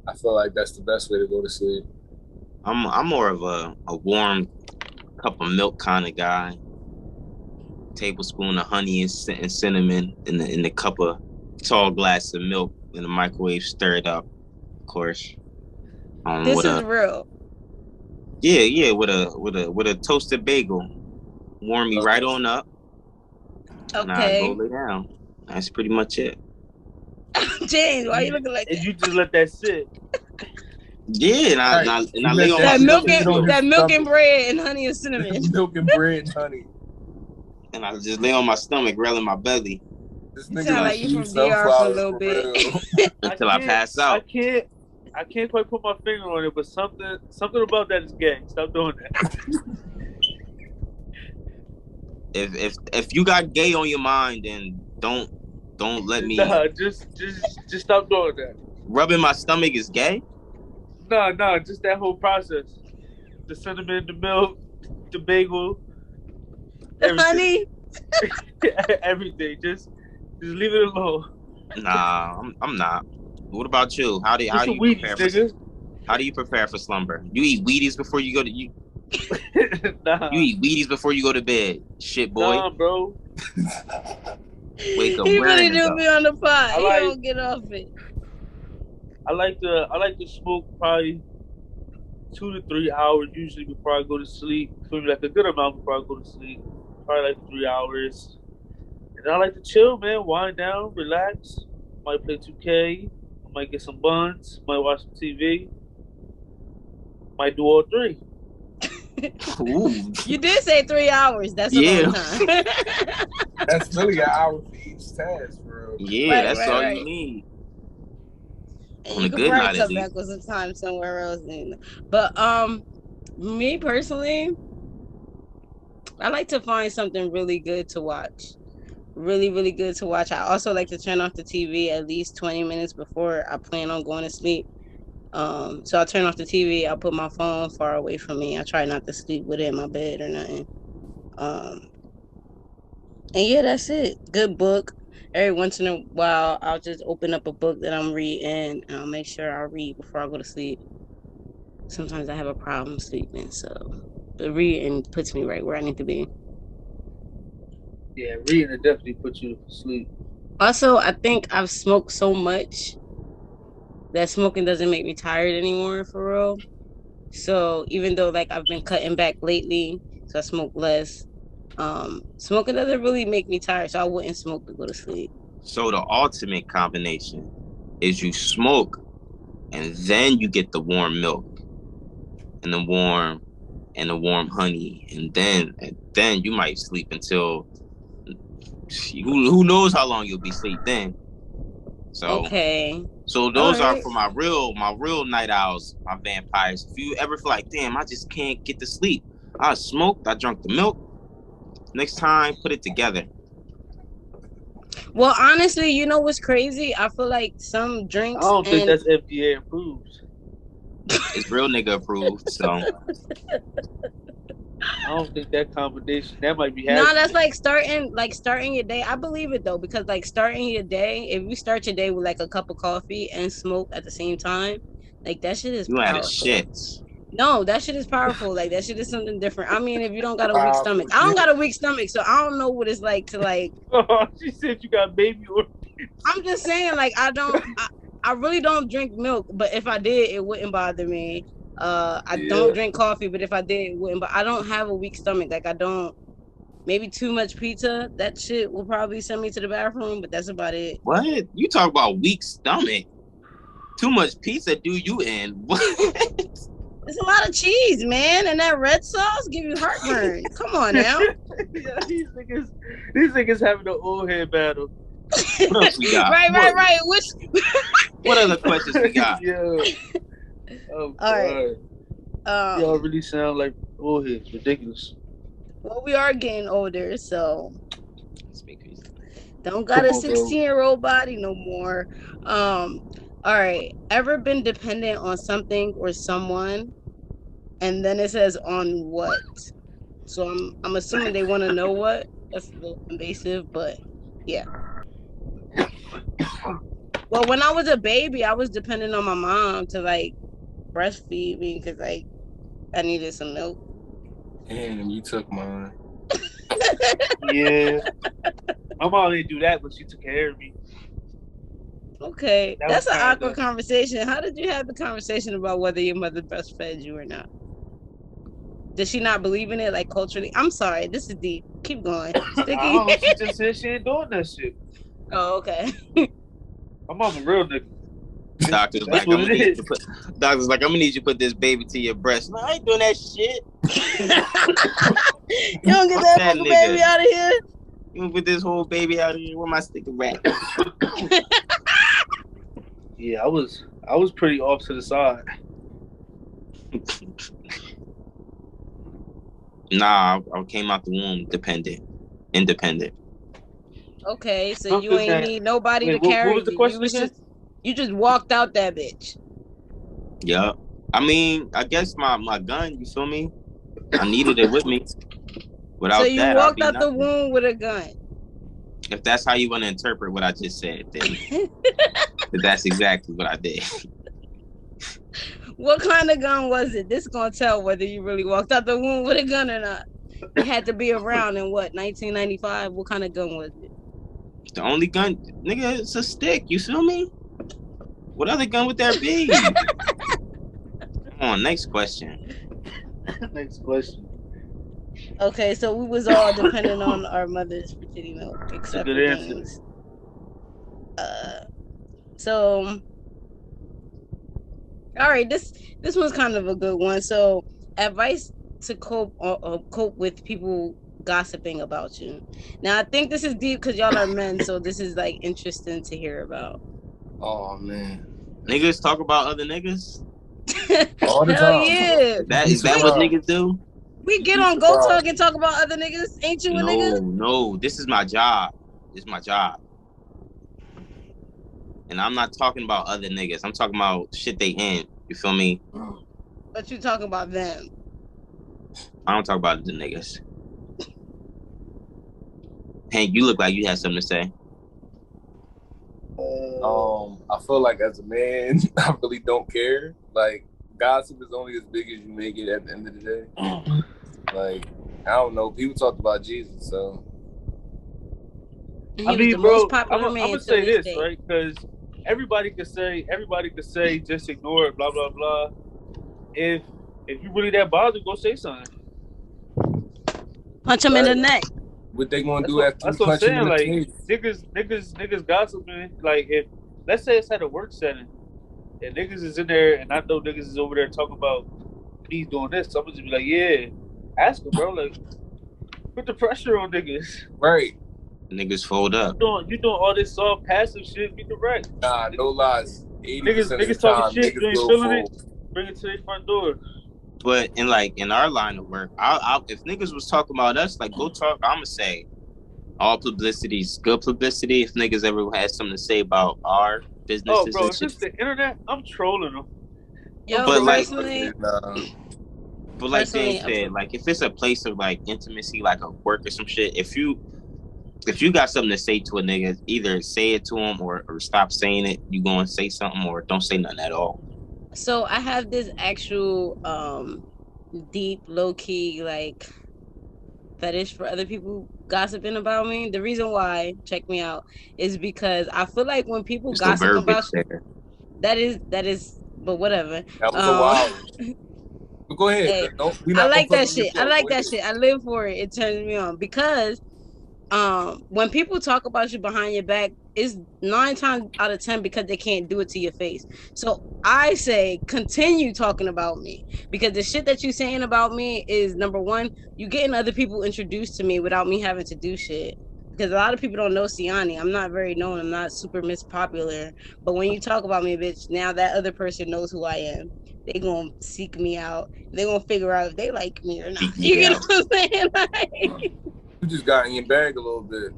I feel like that's the best way to go to sleep. I'm more of a warm cup of milk kind of guy. Tablespoon of honey and cinnamon in the cup of tall glass of milk in the microwave, stir it up, of course. This is real. Yeah, with a toasted bagel. Warm me right on up. Okay. And I go lay down. That's pretty much it. James, why are you looking like that? And you just let that sit. Yeah, and I lay on that my milk and bread and honey and cinnamon. Milk and bread and honey. And I just lay on my stomach, railing my belly. This nigga sound like you from DR for a little bit. Until I pass out. I can't quite put my finger on it, but something about that is gay. Stop doing that. If you got gay on your mind, then don't let me. Nah, just stop doing that. Rubbing my stomach is gay? No, just that whole process. The cinnamon, the milk, the bagel, the honey, everything. Just leave it alone. Nah, I'm not. What about you? How do you prepare for slumber? You eat Wheaties before you go to Nah. You eat Wheaties before you go to bed, shit boy. Nah, bro. Wake up. He really do be on the pot. He don't get off it. I like to smoke probably 2 to 3 hours usually before I go to sleep. For me, like a good amount before I go to sleep. Probably like 3 hours. And I like to chill, man. Wind down, relax. Might play 2K. I might get some buns. Might watch some TV. Might do all three. Ooh. You did say 3 hours. That's a long time. That's really an hour for each task, bro. Yeah, that's all you need. And you can probably cut back with some time somewhere else. But me personally, I like to find something really good to watch. Really, really good to watch. I also like to turn off the TV at least 20 minutes before I plan on going to sleep. So I'll turn off the TV. I'll put my phone far away from me. I try not to sleep with it in my bed or nothing. And yeah, that's it. Good book. Every once in a while, I'll just open up a book that I'm reading, and I'll make sure I read before I go to sleep. Sometimes I have a problem sleeping, so the reading puts me right where I need to be. Yeah, reading it definitely puts you to sleep. Also, I think I've smoked so much that smoking doesn't make me tired anymore, for real. So even though like I've been cutting back lately, so I smoke less. Smoking doesn't really make me tired, so I wouldn't smoke to go to sleep. So the ultimate combination is you smoke and then you get the warm milk and the warm honey, and then you might sleep until who knows how long you'll be asleep then. So okay. So those are for my real night owls, my vampires. If you ever feel like, damn, I just can't get to sleep, I smoked, I drank the milk. Next time, put it together. Well, honestly, you know what's crazy? I feel like some drinks. I don't think that's FDA approved. It's real nigga approved, so. I don't think that combination that might be happening. No, that's like starting your day. I believe it though, because like starting your day, if you start your day with like a cup of coffee and smoke at the same time, like that shit is powerful. You had a shit. No, that shit is powerful. Like that shit is something different. I mean, if you don't got a weak stomach, I don't got a weak stomach, so I don't know what it's like to like. Oh, she said you got baby organs. I'm just saying, like I really don't drink milk, but if I did, it wouldn't bother me. I don't drink coffee, but if I did, it wouldn't. But I don't have a weak stomach. Like I don't. Maybe too much pizza. That shit will probably send me to the bathroom, but that's about it. What? You talk about weak stomach? Too much pizza do you in? What? It's a lot of cheese, man, and that red sauce give you heartburn. Come on now. Yeah, these niggas having an old head battle. What else we got? Right. What other questions we got? Yeah. Oh, all right. Y'all really sound like old heads. Ridiculous. Well, we are getting older, so don't got a 16-year-old body no more. All right. Ever been dependent on something or someone, and then it says on what? So I'm assuming they want to know what. That's a little invasive, but yeah. Well, when I was a baby, I was dependent on my mom to like breastfeed me because like I needed some milk. Damn, you took mine. Yeah. My mom didn't do that, but she took care of me. Okay, that's an awkward conversation. How did you have the conversation about whether your mother breastfed you or not? Does she not believe in it, like culturally? I'm sorry, this is deep. Keep going. Sticky. She just said she ain't doing that shit. Oh, okay. My mom a real nigga. Doctor's like, I'm gonna need you to put this baby to your breast. No, I ain't doing that shit. You don't get that fucking baby out of here. You gonna put this whole baby out of here? Where my sticker rat? Yeah, I was pretty off to the side. Nah, I came out the womb independent. Okay, so you ain't need nobody to carry you. What was the question? You just walked out that bitch. Yeah. I mean, I guess my gun, you feel me? I needed it with me. Without so you that, walked out the womb with a gun. If that's how you want to interpret what I just said, then that's exactly what I did. What kind of gun was it? This is gonna tell whether you really walked out the womb with a gun or not. It had to be around in what, 1995? What kind of gun was it? The only gun, nigga, it's a stick. You feel me? What other gun would that be? Come on, next question. Next question. Okay, so we was all dependent on our mothers for titty milk, except for games. So, all right, this one's kind of a good one. So, advice to cope with people gossiping about you. Now, I think this is deep because y'all are men, so this is like interesting to hear about. Oh man, niggas talk about other niggas. All the Hell time. yeah! Is that what niggas do? We get on Go Talk and talk about other niggas. Ain't you a nigga? No, this is my job. This is my job. And I'm not talking about other niggas. I'm talking about shit they in. You feel me? But you talking about them. I don't talk about the niggas. Hank, you look like you had something to say. I feel like as a man, I really don't care. Like, gossip is only as big as you make it at the end of the day. Like, I don't know. People talked about Jesus, so. I mean, bro, I'm gonna say this, right? Because everybody could say, just ignore it, blah blah blah. If you really that bothered, go say something. Punch him in the neck. What they gonna do after that's what I'm saying? Like niggas gossiping. Like if let's say it's at a work setting, and niggas is in there, and I know niggas is over there talking about me doing this. So I'm gonna just be like, yeah, ask them, bro. Like, put the pressure on niggas. Right. Niggas fold up. You doing all this soft passive shit? Be direct. Nah, no lies. Niggas talking shit. You ain't feeling it. Bring it to their front door. But in our line of work, if niggas was talking about us, like go talk. I'ma say, all publicity is good publicity. If niggas ever had something to say about our businesses, bro, if it's the internet, I'm trolling them. Yo, but like, personally, but like they said, like if it's a place of like intimacy, like a work or some shit, if you got something to say to a nigga, either say it to him or stop saying it. You go and say something or don't say nothing at all. So I have this actual deep, low-key, like fetish for other people gossiping about me. The reason why, check me out, is because I feel like when people gossip about you, that is, but whatever. That was a wild. But go ahead. Hey, I like that shit. I like that shit. I live for it. It turns me on because when people talk about you behind your back, it's 9 times out of 10 because they can't do it to your face. So I say continue talking about me, because the shit that you saying about me is, number one, you getting other people introduced to me without me having to do shit. Because a lot of people don't know Siani. I'm not very known. I'm not super Miss Popular. But when you talk about me, bitch, now that other person knows who I am. They gonna seek me out. They gonna figure out if they like me or not. You get what I'm saying? Like, you just got in your bag a little bit.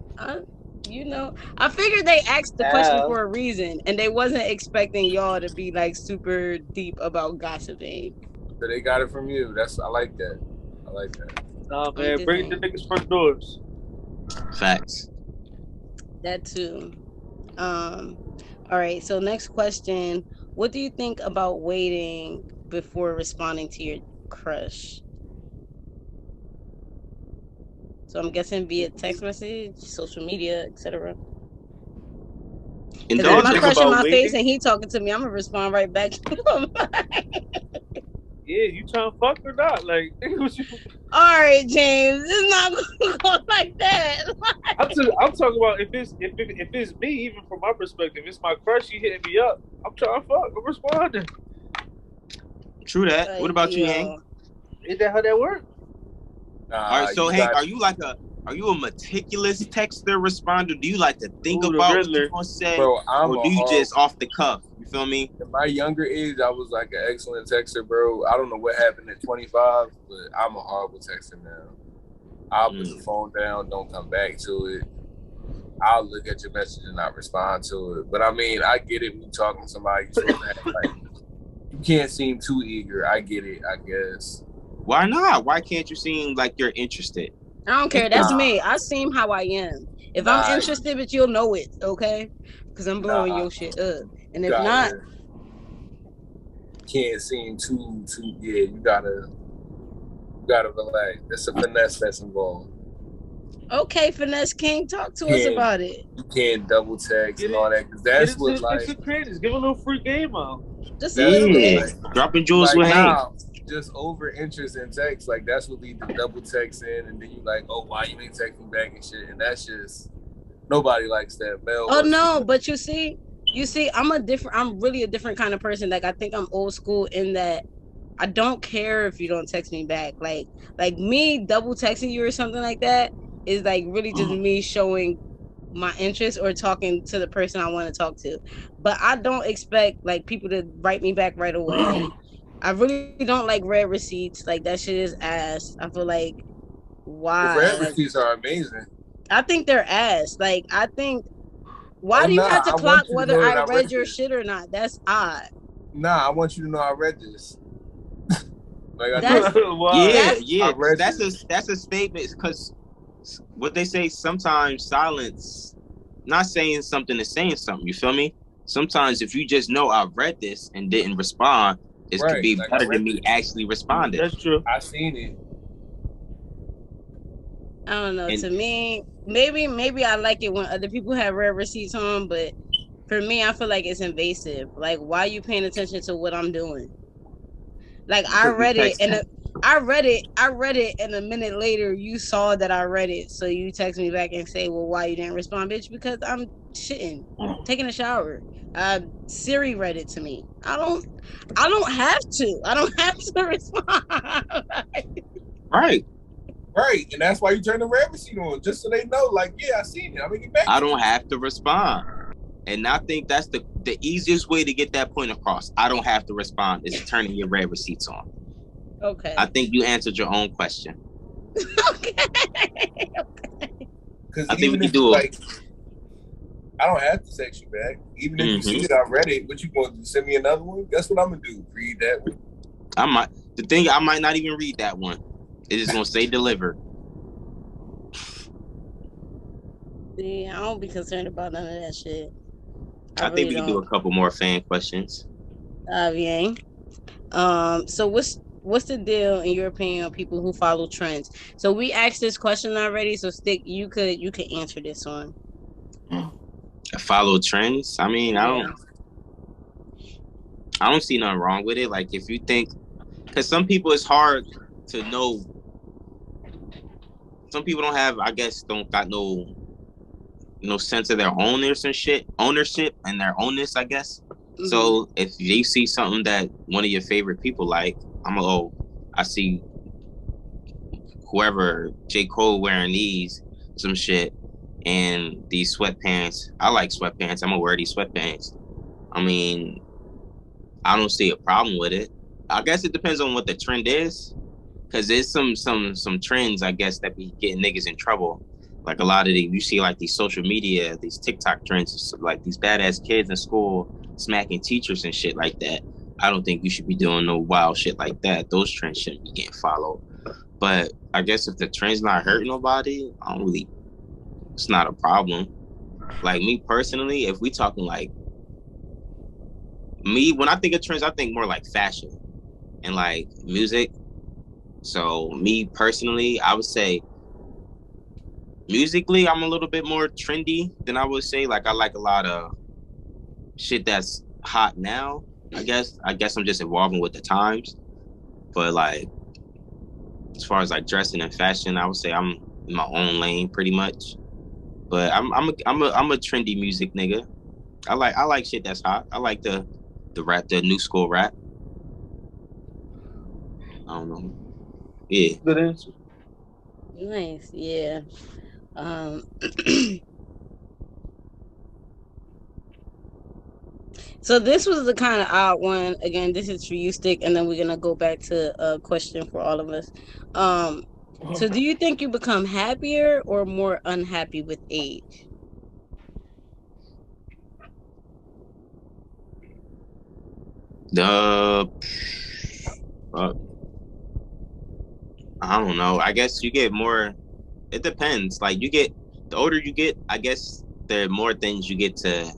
You know, I figured they asked the question for a reason, and they wasn't expecting y'all to be like super deep about gossiping. So they got it from you. I like that. I like that. Nah, man, bring the niggas front doors. Facts. That too. All right. So next question: what do you think about waiting before responding to your crush? So I'm guessing via text message, social media, etc. If my crush in my face and he talking to me, I'm gonna respond right back to him. Yeah, you trying to fuck or not? Like, all right, James, it's not gonna go like that. I'm talking about if it's me, even from my perspective, it's my crush. He hitting me up. I'm trying to fuck. I'm responding. True that. What about you, Hank? Is that how that works? All right, so Hank, are you a meticulous texter responder? Do you like to think about what you're gonna say, bro, or do you just off the cuff? You feel me? In my younger age, I was like an excellent texter, bro. I don't know what happened at 25, but I'm a horrible texter now. I'll put the phone down, don't come back to it. I'll look at your message and not respond to it. But I mean, I get it when you're talking to somebody. You can't seem too eager. I get it, I guess. Why not? Why can't you seem like you're interested? I don't care. That's me. I seem how I am. If I'm interested, but you'll know it, okay? Because I'm blowing your shit up. And if not, can't seem too. Yeah, you gotta relax. There's a finesse that's involved. Okay, finesse king, talk to us about it. You can't double text and all that, because that's what like. Give a little free game out. Just a little bit. Like, dropping jewels with Hank. Just over interest in text, like that's what lead to double texting, and then you like, oh, why you ain't texting back and shit, and that's just nobody likes that. Oh no, but you see, I'm really a different kind of person. Like I think I'm old school in that I don't care if you don't text me back. Like me double texting you or something like that is like really just me showing my interest or talking to the person I want to talk to. But I don't expect like people to write me back right away. I really don't like red receipts. Like that shit is ass. I feel like why? The red receipts are amazing. I think they're ass. Like I think why do you have to clock whether I read your shit or not? That's odd. Nah, I want you to know I read this. Like that's a statement, because what they say sometimes silence, not saying something is saying something. You feel me? Sometimes if you just know I read this and didn't respond, it could be like better than me actually responding. That's true. I seen it. I don't know. To me, maybe I like it when other people have red receipts on, but for me, I feel like it's invasive. Like, why are you paying attention to what I'm doing? Like, I read it, and I read it, and a minute later, you saw that I read it, so you text me back and say, "Well, why you didn't respond, bitch?" Because I'm shitting, taking a shower. Siri read it to me. I don't have to. I don't have to respond. Right. Right, and that's why you turn the red receipt on, just so they know, like, yeah, I seen it. I'm gonna get back. I don't have to respond, and I think that's the easiest way to get that point across. I don't have to respond is turning your red receipts on. Okay. I think you answered your own question. Okay. Because I think we can do it. I don't have to text you back. Even if you see it, I read it. What you going to do? Send me another one? That's what I'm gonna do. Read that one. I might not even read that one. It is gonna say delivered. See, I don't be concerned about none of that shit. I think we can do a couple more fan questions. Yeah. So what's the deal in your opinion on people who follow trends? So we asked this question already. So Stick, you could answer this one. Follow trends. I mean, I don't see nothing wrong with it. Like if you think, because some people it's hard to know some people don't have, I guess, don't got no sense of their ownership and their ownness, I guess. Mm-hmm. So if you see something that one of your favorite people like, I'm gonna go, I see whoever G.O.A.T wearing some shit and these sweatpants. I like sweatpants. I'm gonna wear these sweatpants. I mean, I don't see a problem with it. I guess it depends on what the trend is, because there's some trends, I guess, that be getting niggas in trouble. Like a lot of you see like these social media, these TikTok trends, like these badass kids in school smacking teachers and shit like that. I don't think you should be doing no wild shit like that. Those trends shouldn't be getting followed. But I guess if the trend's not hurting nobody, it's not a problem. Like me personally, if we talking like me, when I think of trends, I think more like fashion and like music. So me personally, I would say musically, I'm a little bit more trendy than I would say. Like I like a lot of shit that's hot now. I guess I'm just evolving with the times. But like as far as like dressing and fashion, I would say I'm in my own lane pretty much. But I'm a trendy music nigga. I like shit that's hot. I like the rap, the new school rap. I don't know. Yeah. Good answer. Nice. Yeah. So this was the kind of odd one. Again, this is for you, Stick, and then we're gonna go back to a question for all of us. So do you think you become happier or more unhappy with age? I don't know. I guess you get more. It depends. Like the older you get, I guess there are more things you get to.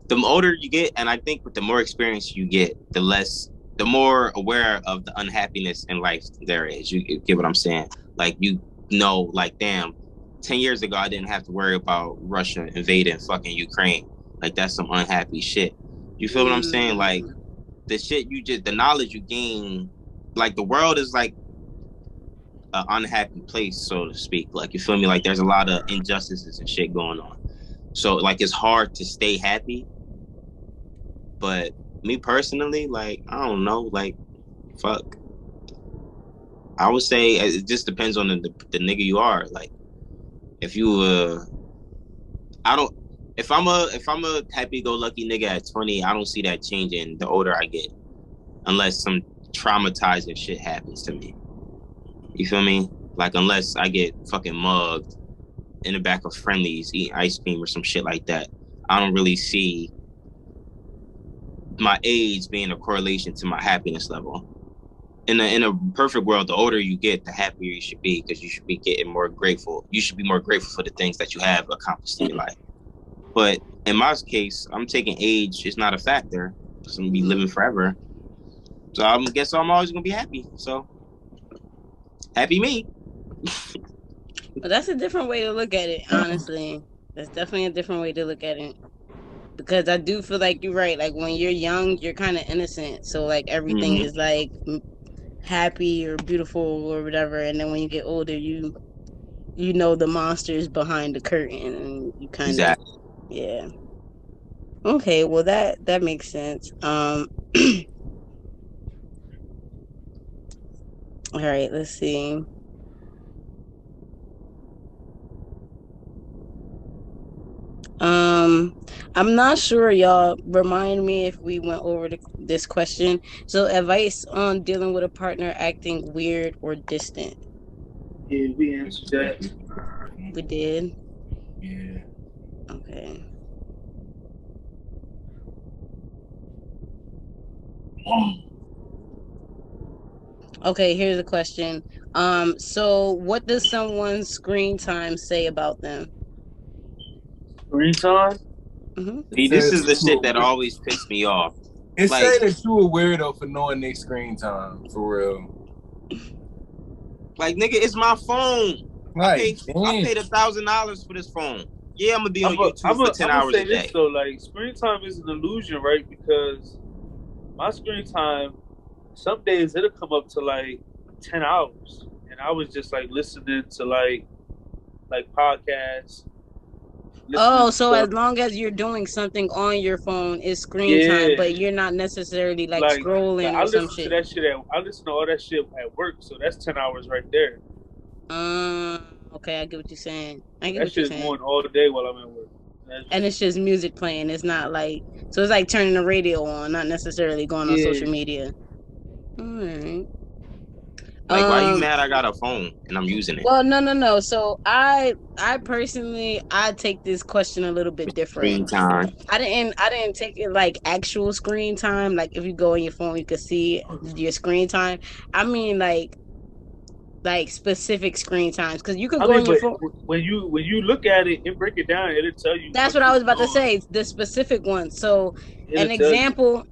The older you get, and I think with the more experience you get, the more aware of the unhappiness in life there is. You get what I'm saying? Like like damn, 10 years ago I didn't have to worry about Russia invading fucking Ukraine. Like that's some unhappy shit. You feel what I'm saying? Like the shit the knowledge you gain, like the world is like an unhappy place, so to speak. Like you feel me? Like there's a lot of injustices and shit going on. So like it's hard to stay happy. But me personally, like I don't know, like fuck. I would say it just depends on the nigga you are. Like if you I don't if I'm a happy-go-lucky nigga at 20, I don't see that changing the older I get, unless some traumatizing shit happens to me. You feel me? Like unless I get fucking mugged in the back of Friendlies eating ice cream or some shit like that, I don't really see my age being a correlation to my happiness level. In a perfect world, the older you get, the happier you should be, because you should be getting more grateful. You should be more grateful for the things that you have accomplished in your life. But in my case, I'm taking age is not a factor. So I'm gonna be living forever. So I guess I'm always gonna be happy. So happy me. But that's a different way to look at it, honestly. That's definitely a different way to look at it. Because I do feel like you're right. Like when you're young, you're kind of innocent. So like everything is like happy or beautiful or whatever. And then when you get older, you know the monsters behind the curtain, and you kind of yeah. Okay, well that makes sense. All right, let's see. I'm not sure, y'all. Remind me if we went over this question. So, advice on dealing with a partner acting weird or distant. Yeah, we answered that. We did. Yeah. Okay. Okay, here's a question. So what does someone's screen time say about them? Screen time? Mm-hmm. See, this is the shit that always pissed me off. It's like, saying that you a weirdo for knowing their screen time, for real. Like, nigga, it's my phone. Like, I paid $1,000 for this phone. Yeah, I'm gonna be on YouTube for 10 hours a day. This, though, like, screen time is an illusion, right? Because my screen time, some days it'll come up to like 10 hours, and and I was just like listening to like podcasts. Oh, so as long as you're doing something on your phone, it's screen time, but you're not necessarily like scrolling or some shit. I listen to all that shit at work, so that's 10 hours right there. Okay, I get what you're saying. That shit is going all day while I'm at work. And it's just music playing. It's not like, so it's like turning the radio on, not necessarily going on social media. All right. Like, why are you mad I got a phone and I'm using it? Well, no. So I personally, I take this question a little bit different. Screen time. I didn't take it like actual screen time. Like if you go on your phone, you can see your screen time. I mean like specific screen times, because you could go on your phone. When you look at it and break it down, it'll tell you. That's what I was about to say. The specific one. So an example.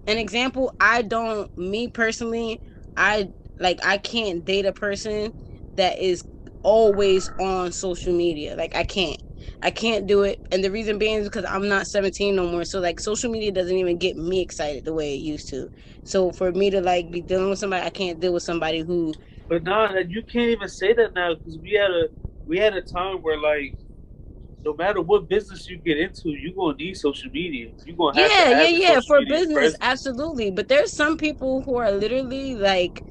Me personally, I can't date a person that is always on social media. Like I can't do it. And the reason being is because I'm not 17 no more. So like social media doesn't even get me excited the way it used to. So for me to like be dealing with somebody, I can't deal with somebody who. But nah, you can't even say that now, because we had a time where like no matter what business you get into, you're gonna need social media. You're gonna have for business, presence. Absolutely. But there's some people who are literally like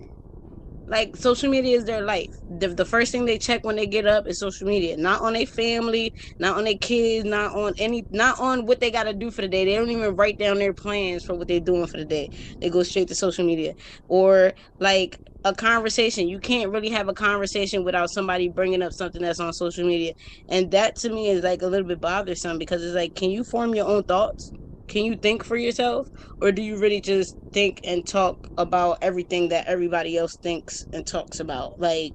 social media is their life. The first thing they check when they get up is social media. Not on their family, not on their kids, not on what they got to do for the day. They don't even write down their plans for what they're doing for the day. They go straight to social media. Or like a conversation. You can't really have a conversation without somebody bringing up something that's on social media. And that to me is like a little bit bothersome, because it's like, can you form your own thoughts? Can you think for yourself, or do you really just think and talk about everything that everybody else thinks and talks about? Like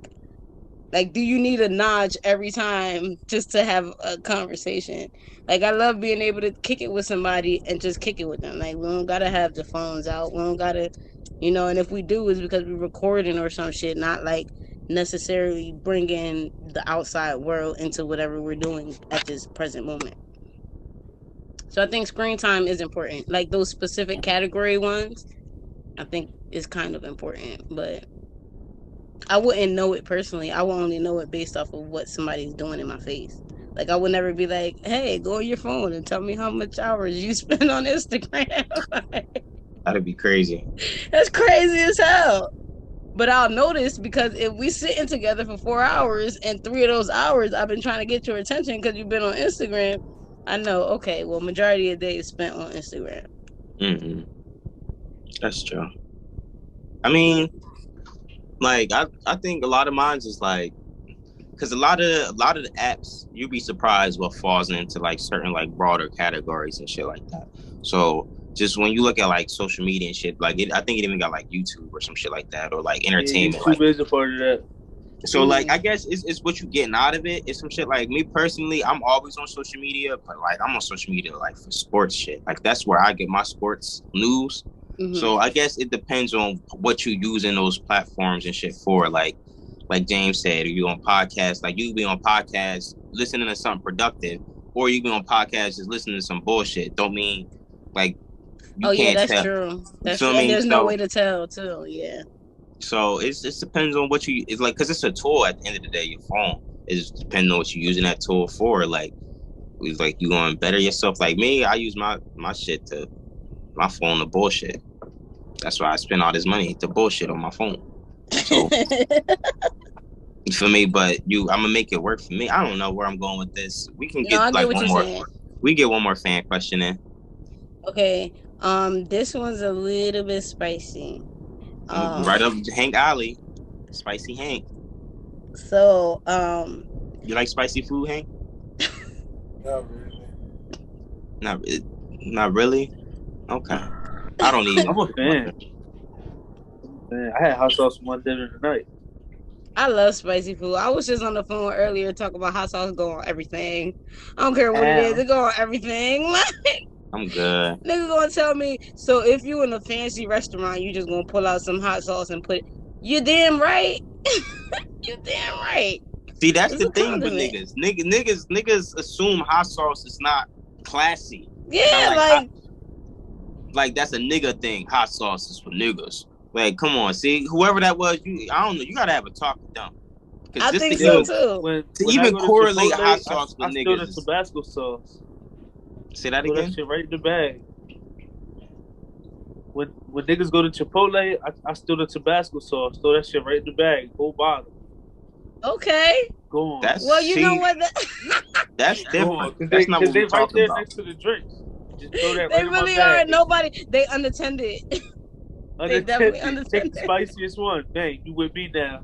do you need a nudge every time just to have a conversation? Like I love being able to kick it with somebody and just kick it with them. Like we don't gotta have the phones out. We don't gotta, and if we do, it's because we're recording or some shit, not like necessarily bringing the outside world into whatever we're doing at this present moment. So I think screen time is important. Like those specific category ones, I think is kind of important. But I wouldn't know it personally. I would only know it based off of what somebody's doing in my face. Like I would never be like, hey, go on your phone and tell me how much hours you spend on Instagram. That'd be crazy. That's crazy as hell. But I'll notice, because if we sitting together for 4 hours and 3 of those hours I've been trying to get your attention because you've been on Instagram, I know, okay, well, majority of the day is spent on Instagram. Mm-hmm. That's true. I mean, like, I think a lot of mine is like, because a lot of the apps, you'd be surprised what falls into like certain like broader categories and shit like that. So just when you look at like social media and shit, like I think it even got like YouTube or some shit like that, or like entertainment. YouTube is a part of that. So like I guess it's what you getting out of it. It's some shit. Like me personally, I'm always on social media, but like I'm on social media like for sports shit. Like that's where I get my sports news. Mm-hmm. So I guess it depends on what you use in those platforms and shit for. Like James said, if you on podcasts, like you be on podcasts listening to something productive, or you be on podcasts just listening to some bullshit. Don't mean like you can't that's tell. True. That's true. And there's no way to tell too. Yeah. So it depends on what you. It's like, because it's a tool at the end of the day. Your phone is depending on what you're using that tool for. Like it's like you gonna better yourself. Like me, I use my phone to bullshit. That's why I spend all this money to bullshit on my phone. So for me, but I'm gonna make it work for me. I don't know where I'm going with this. We can get like one more. Saying. We get one more fan question in. Okay. This one's a little bit spicy. Right up Hank Alley. Spicy Hank. So, you like spicy food, Hank? Not really. Not really? Okay. I don't even. I'm a fan. I had hot sauce for my dinner tonight. I love spicy food. I was just on the phone earlier talking about hot sauce go on everything. I don't care what it is. It go on everything. I'm good. Nigga gonna tell me, so if you in a fancy restaurant, you just gonna pull out some hot sauce and put it. You damn right. You damn right. See, that's the thing with niggas. Niggas assume hot sauce is not classy. Yeah, like that's a nigga thing. Hot sauce is for niggas. Like, come on, see, whoever that was, I don't know. You gotta have a talk with them. I think so too. When even correlate Chipotle, hot sauce with I niggas. I steal the Tabasco sauce. Say that again. That shit right in the bag. When niggas go to Chipotle, I steal the Tabasco sauce. Throw that shit right in the bag. Whole bottle. Okay. Go on. Well, you know what? That's different. That's not what we're right there about. Next to the drinks. Just throw that they right really in my bag. are. Nobody. They unattended. They definitely unattended. Take the spiciest one. Bang, you with me now.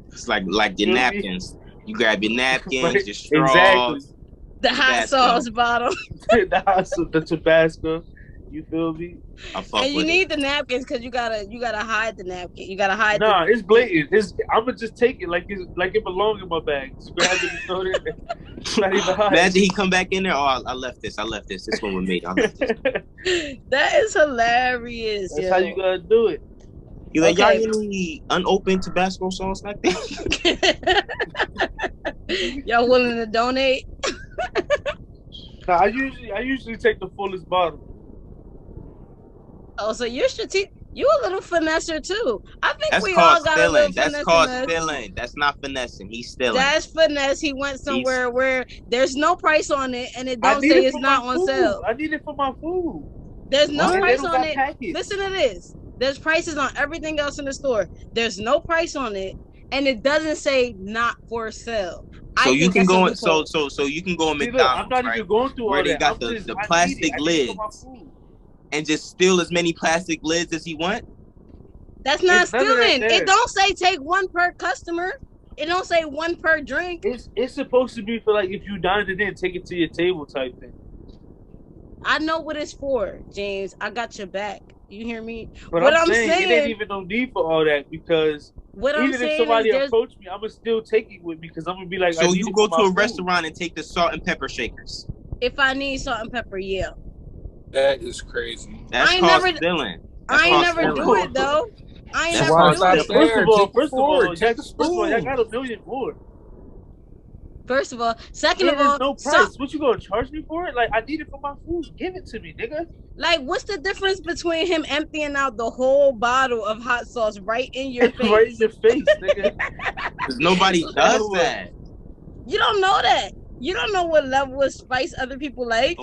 It's like your napkins. You grab your napkins, right? your straws. Exactly. The hot sauce bottle. the Tabasco. You feel me? And you need the napkins because you gotta hide the napkin. You gotta hide. Nah, it's blatant. I'm gonna just take it like it belongs in my bag. Just grab it and throw it in there. Not even hide. Imagine he come back in there. Oh, I left this. This one with me. I left this. That is hilarious. That's how you gotta do it. You like, y'all need unopened Tabasco sauce like that? Y'all willing to donate? Nah, I usually take the fullest bottle. Oh, so you're strategic. You a little finesser too. I think that's we called all got stealing. a little That's called stealing. That's not finessing. He's stealing. That's finesse. He went somewhere where there's no price on it, and it don't say it's not on sale. I need it for my food. There's no price on it. Listen to this. There's prices on everything else in the store. There's no price on it, and it doesn't say not for sale. So you can go in. So you can go on McDonald's. I'm not even going through where all they that. got the plastic lids. And just steal as many plastic lids as he want? That's not stealing. It don't say take one per customer. It don't say one per drink. It's supposed to be for like if you dined it in, take it to your table type thing. I know what it's for, James. I got your back. You hear me? But what I'm saying it ain't even no need for all that because even if somebody approach me, I'm gonna still take it with me because I'm gonna be like. So you go to a restaurant and take the salt and pepper shakers. If I need salt and pepper, yeah. That is crazy. That's called stealing. I ain't never do it though. I ain't never do it. First of all, I got a million more. First of all, second of all, no price. What you gonna charge me for it? Like I need it for my food. Give it to me, nigga. Like, what's the difference between him emptying out the whole bottle of hot sauce right in your face? Right in your face, nigga. Because nobody does that. You don't know that. You don't know what level of spice other people like.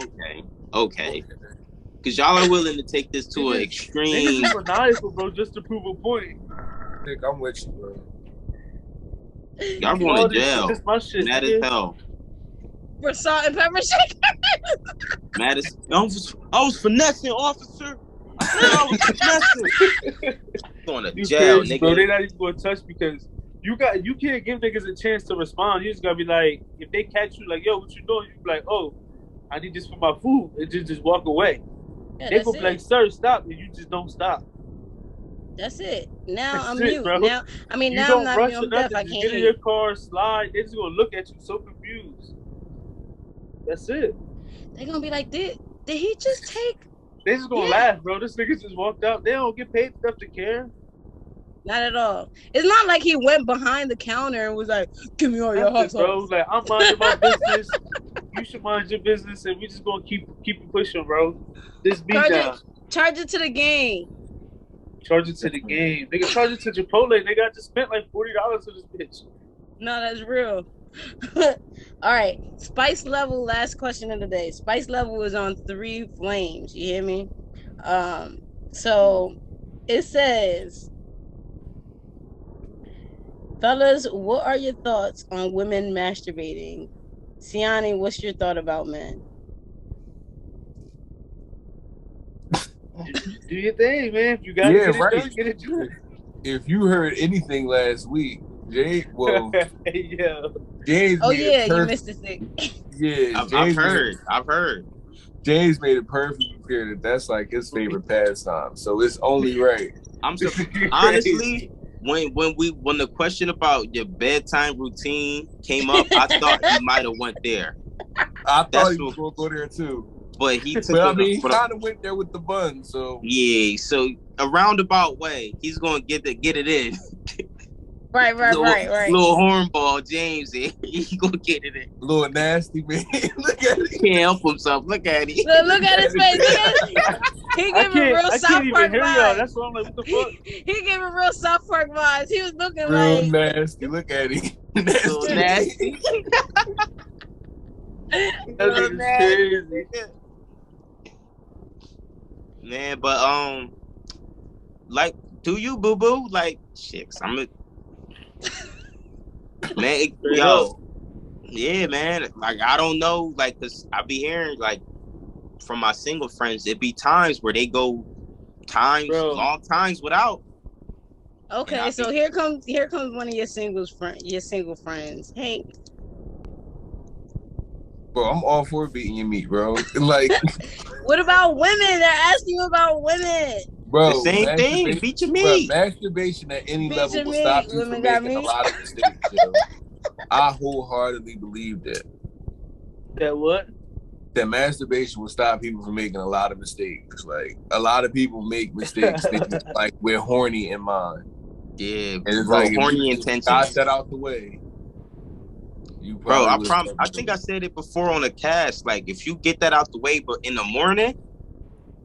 Okay. Because y'all are willing to take this to an extreme. Niggas maniacal, bro, just to prove a point. Nick, I'm with you, bro. Y'all going to jail. Mad as hell. For salt and pepper shaker. Mad as I was finessing, officer. I said I was finessing. Going to jail, nigga. Bro, they not even going to touch because you can't give niggas a chance to respond. You just gotta be like, if they catch you, like, yo, what you doing? You be like, oh, I need this for my food. And just walk away. Yeah, they go be like, sir, stop, and you just don't stop. That's it. Now I'm mute. Bro. Now I'm not mute. I'm deaf. I can't get in your car, slide. They're just gonna look at you so confused. That's it. They're gonna be like, did he just take? They just gonna laugh, bro. This nigga just walked out. They don't get paid enough to care. Not at all. It's not like he went behind the counter and was like, "Give me all your hot sauce." Bro, like I'm minding my business. You should mind your business, and we just gonna keep it pushing, bro. This beat down. Charge it to the game. Charge it to the game. Nigga, charge it to Chipotle. Nigga, I just spent like $40 for this bitch. No, that's real. All right. Spice level, last question of the day. Spice level is on 3 flames. You hear me? So it says, fellas, what are your thoughts on women masturbating? Siani, what's your thought about men? Do your thing, man. If you got to get it done. If you heard anything last week, James yeah. James. Oh yeah, you missed it. Yeah, I've heard. James made it perfectly clear that that's like his favorite pastime, so it's only right. Honestly, when the question about your bedtime routine came up, I thought he might have went there. I thought he was gonna go there too. But he took he kind of went there with the bun, so yeah. So a roundabout way, he's gonna get it in. Right. Little hornball James, he gonna get it in. Little nasty man. Look at it. He can't help himself. Look at it. Look at his face. He gave a real South Park vibe. That's why I'm like, what the fuck? He gave a real South Park vibes. He was looking real like nasty. Look at him. So nasty. That's crazy. Man, but like, do you boo boo? Like, shit, I'm a man. Yo, yeah, man. Like, I don't know, like, cause I be hearing like from my single friends, it be times where they go long times without. Okay, so here comes one of your single friends, Hank. Bro, I'm all for beating your meat, bro. Like, what about women? They're asking you about women. Bro, the same thing. Beat your meat. Bro, masturbation at any level will stop you from making a lot of mistakes. Yo. I wholeheartedly believe that. That what? That masturbation will stop people from making a lot of mistakes. Like, a lot of people make mistakes thinking, like, we're horny in mind. Yeah, and it's bro, like horny intentions. Got that out the way. Bro, I think I said it before on the cast. Like, if you get that out the way, but in the morning,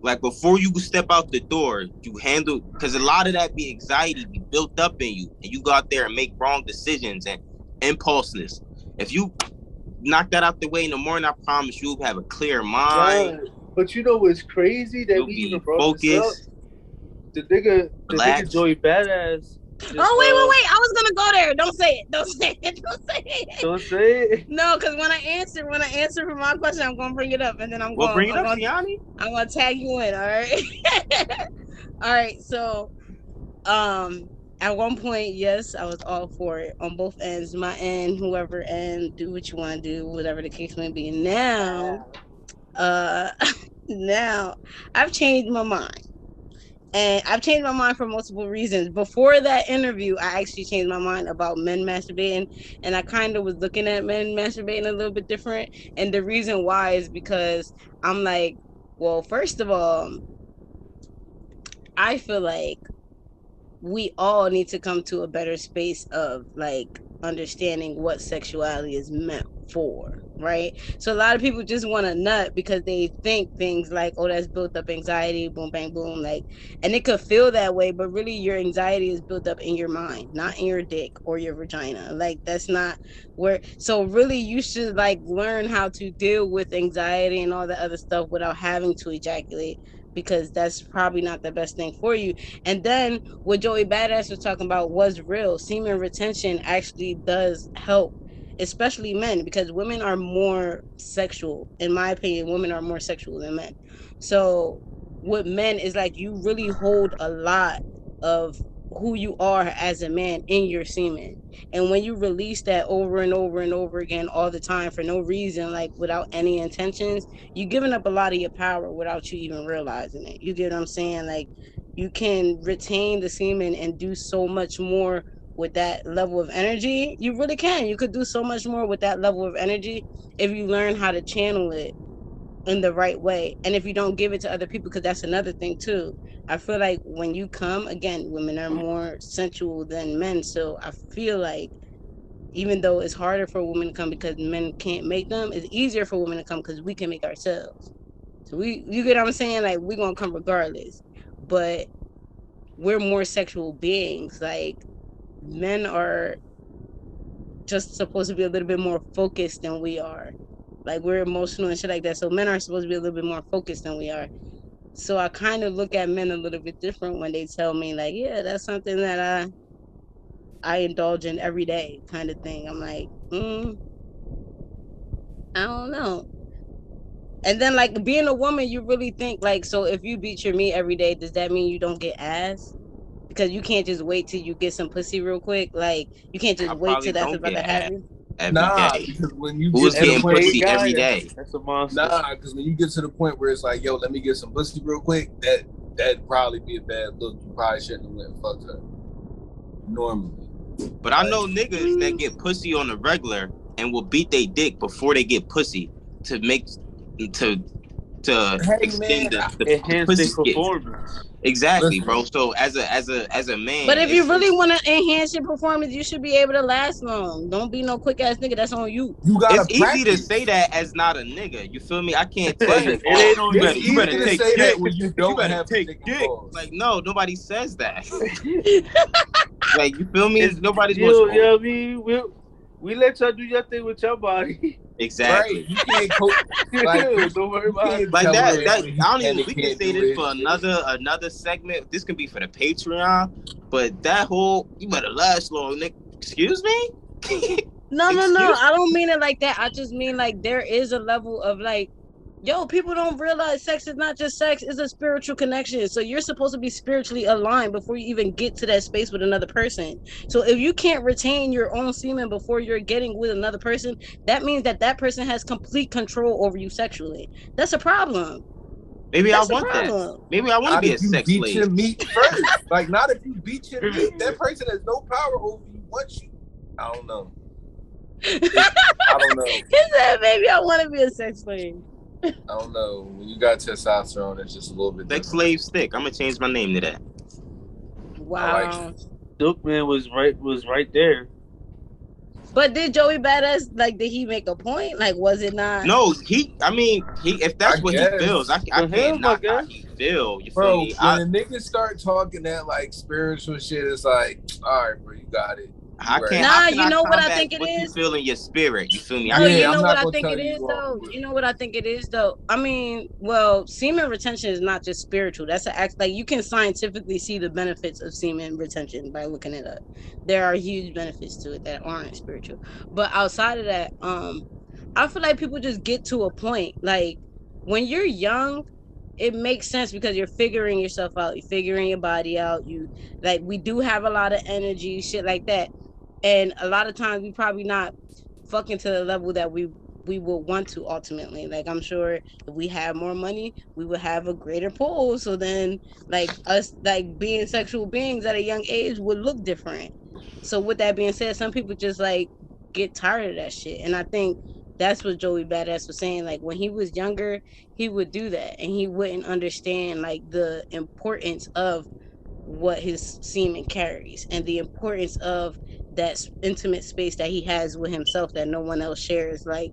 like before you step out the door, you handle, because a lot of that be anxiety be built up in you, and you go out there and make wrong decisions and impulsiveness. If you knock that out the way in the morning, I promise you'll have a clear mind. Yeah, but you know what's crazy that we even brought this up? The nigga Joey Badass. Wait! I was gonna go there. Don't say it. Don't say it. No, because when I answer for my question, I'm gonna bring it up, and then I'm gonna tag you in. All right. All right. So, at one point, yes, I was all for it on both ends. My end, whoever end, do what you want to do, whatever the case may be. Now, now I've changed my mind. And I've changed my mind for multiple reasons. Before that interview, I actually changed my mind about men masturbating. And I kind of was looking at men masturbating a little bit different. And the reason why is because I'm like, well, first of all, I feel like we all need to come to a better space of like understanding what sexuality is meant for, right? So a lot of people just want to nut because they think things like, oh, that's built up anxiety, boom bang boom, like, and it could feel that way, but really your anxiety is built up in your mind, not in your dick or your vagina. Like, that's not where, so really you should like learn how to deal with anxiety and all the other stuff without having to ejaculate, because that's probably not the best thing for you. And then what Joey Badass was talking about was real. Semen retention actually does help, especially men, because women are more sexual. In my opinion, women are more sexual than men. So with men is like you really hold a lot of who you are as a man in your semen. And when you release that over and over and over again all the time for no reason, like without any intentions, you're giving up a lot of your power without you even realizing it. You get what I'm saying? Like, you can retain the semen and do so much more with that level of energy. You really can. You could do so much more with that level of energy if you learn how to channel it in the right way, and if you don't give it to other people, because that's another thing too. I feel like when you come, again, women are more sensual than men, so I feel like even though it's harder for women to come because men can't make them, it's easier for women to come because we can make ourselves. So you get what I'm saying? Like, we're gonna come regardless, but we're more sexual beings. Like, men are just supposed to be a little bit more focused than we are. Like, we're emotional and shit like that. So men are supposed to be a little bit more focused than we are. So I kind of look at men a little bit different when they tell me, like, yeah, that's something that I indulge in every day, kind of thing. I'm like, I don't know. And then, like, being a woman, you really think, like, so if you beat your meat every day, does that mean you don't get ass? Because you can't just wait till you get some pussy real quick. Like, you can't just wait till that's about to happen. Because when you get to the point pussy every day, that's a monster. Because when you get to the point where it's like, yo, let me get some pussy real quick, that'd probably be a bad look. You probably shouldn't have went and fucked her normally. But I know niggas that get pussy on the regular and will beat their dick before they get pussy to to extend the enhance their performance. Exactly, bro. So as a man, but if you really want to enhance your performance, you should be able to last long. Don't be no quick ass nigga. That's on you. It's easy to say that as not a nigga. You feel me? I can't tell you. It ain't on you better take dick when you don't have take dick. Like no, nobody says that. Like you feel me? Nobody's gonna. Yeah, I mean, we let y'all do your thing with your body. Exactly. Right. You can't don't worry about it. Like that. I don't even. We can say this for another segment. This can be for the Patreon. But that whole you better last long, Nick. Excuse me. No. I don't mean it like that. I just mean like there is a level of like, yo, people don't realize sex is not just sex, it's a spiritual connection. So you're supposed to be spiritually aligned before you even get to that space with another person. So if you can't retain your own semen before you're getting with another person, that means that person has complete control over you sexually. That's a problem. Maybe I want that. Maybe I want to be a sex slave. Beat your meat first. Like, not if you beat your meat. That person has no power over you once you. I don't know. I don't know. He said, maybe I want to be a sex slave. I don't know. When you got testosterone, it's just a little bit. Sex slave stick. I'm gonna change my name to that. Wow. Dukeman was right there. But did Joey Badass did he make a point? Like, was it not? No, if that's what he feels, I can't knock how he feel. You feel me? When the niggas start talking that like spiritual shit, it's like, all right, bro, you got it. You know what I think it is? You feel in your spirit. You feel me? You know what I think it is, though? You know what I think it is, though? I mean, well, semen retention is not just spiritual. That's an act. Like, you can scientifically see the benefits of semen retention by looking it up. There are huge benefits to it that aren't spiritual. But outside of that, I feel like people just get to a point. Like, when you're young, it makes sense because you're figuring yourself out. You're figuring your body out. We do have a lot of energy, shit like that. And a lot of times we probably not fucking to the level that we will want to ultimately. Like, I'm sure if we had more money, we would have a greater pool. So then, like, us, like, being sexual beings at a young age would look different. So with that being said, some people just, like, get tired of that shit. And I think that's what Joey Badass was saying. Like, when he was younger, he would do that. And he wouldn't understand, like, the importance of what his semen carries and the importance of that intimate space that he has with himself that no one else shares. Like,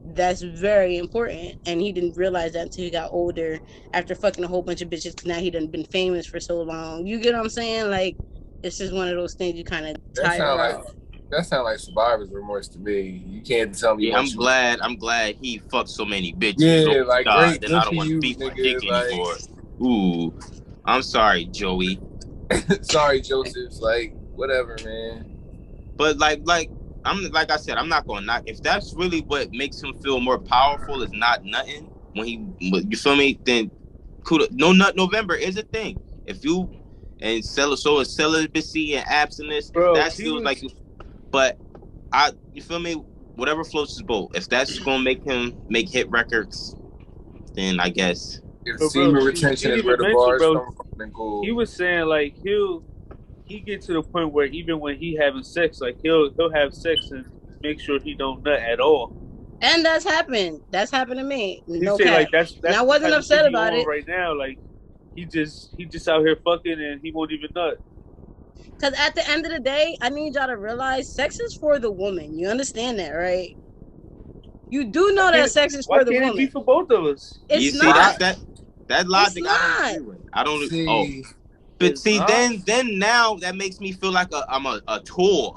that's very important, and he didn't realize that until he got older after fucking a whole bunch of bitches, because now he done been famous for so long. You get what I'm saying? Like, it's just one of those things you kind of tire out. That sounds like survivor's remorse to me. You can't tell me. Yeah, I'm glad he fucked so many bitches. Yeah, like great. Then I don't want to beat my dick anymore. Ooh, I'm sorry, Joey. Sorry, Joseph. Like, whatever, man. But like I said, I'm not gonna knock. If that's really what makes him feel more powerful, is not nothing. You feel me? Then cool. No nut November is a thing. If you and so is celibacy and abstinence. Bro, that feels like. But you feel me? Whatever floats his boat. If that's gonna make him make hit records, then I guess. If semen retention is where the bars come from, then cool. He was saying like he get to the point where even when he having sex, like he'll have sex and make sure he don't nut at all. And that's happened. That's happened to me. No cap. Like that's and I wasn't upset about it right now. Like he just out here fucking and he won't even nut. Because at the end of the day, I need y'all to realize sex is for the woman. You understand that, right? You do know that sex is for the woman. Why can't it be for both of us? It's not. That logic I don't agree with. But see, then now that makes me feel like I'm a tool.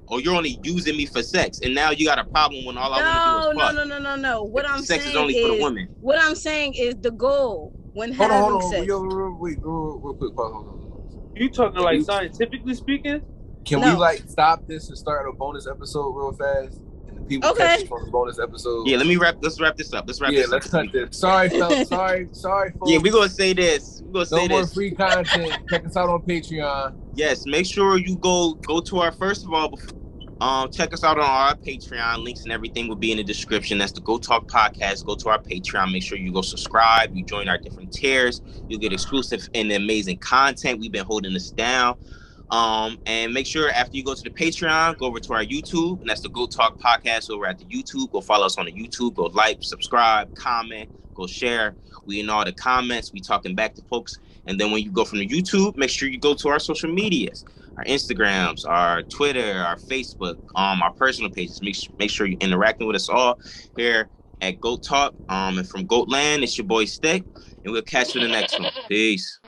You're only using me for sex, and now you got a problem when all I want to do is fuck. No. What I'm saying is only for the women. What I'm saying is the goal when having sex. Real quick, hold on. You talking like scientifically speaking? Can we like stop this and start a bonus episode real fast? And the people catch us on the bonus episode. Yeah, let's wrap this up. Let's cut this. Sorry, fellas. Sorry, folks. Yeah, we're gonna say this. No more free content. Check us out on Patreon. Yes, make sure you go to our first of all. Check us out on our Patreon. Links and everything will be in the description. That's the Go Talk Podcast. Go to our Patreon. Make sure you go subscribe. You join our different tiers. You'll get exclusive and amazing content. We've been holding this down. And make sure after you go to the Patreon, go over to our YouTube, and that's the Go Talk Podcast over at the YouTube. Go follow us on the YouTube. Go like, subscribe, comment, Go share. We in all the comments. We talking back to folks. And then when you go from the YouTube, make sure you go to our social medias, our Instagrams, our Twitter, our Facebook, our personal pages. Make sure you're interacting with us all here at G.O.A.T Talk. And from Goat Land, it's your boy Stick. And we'll catch you in the next one. Peace.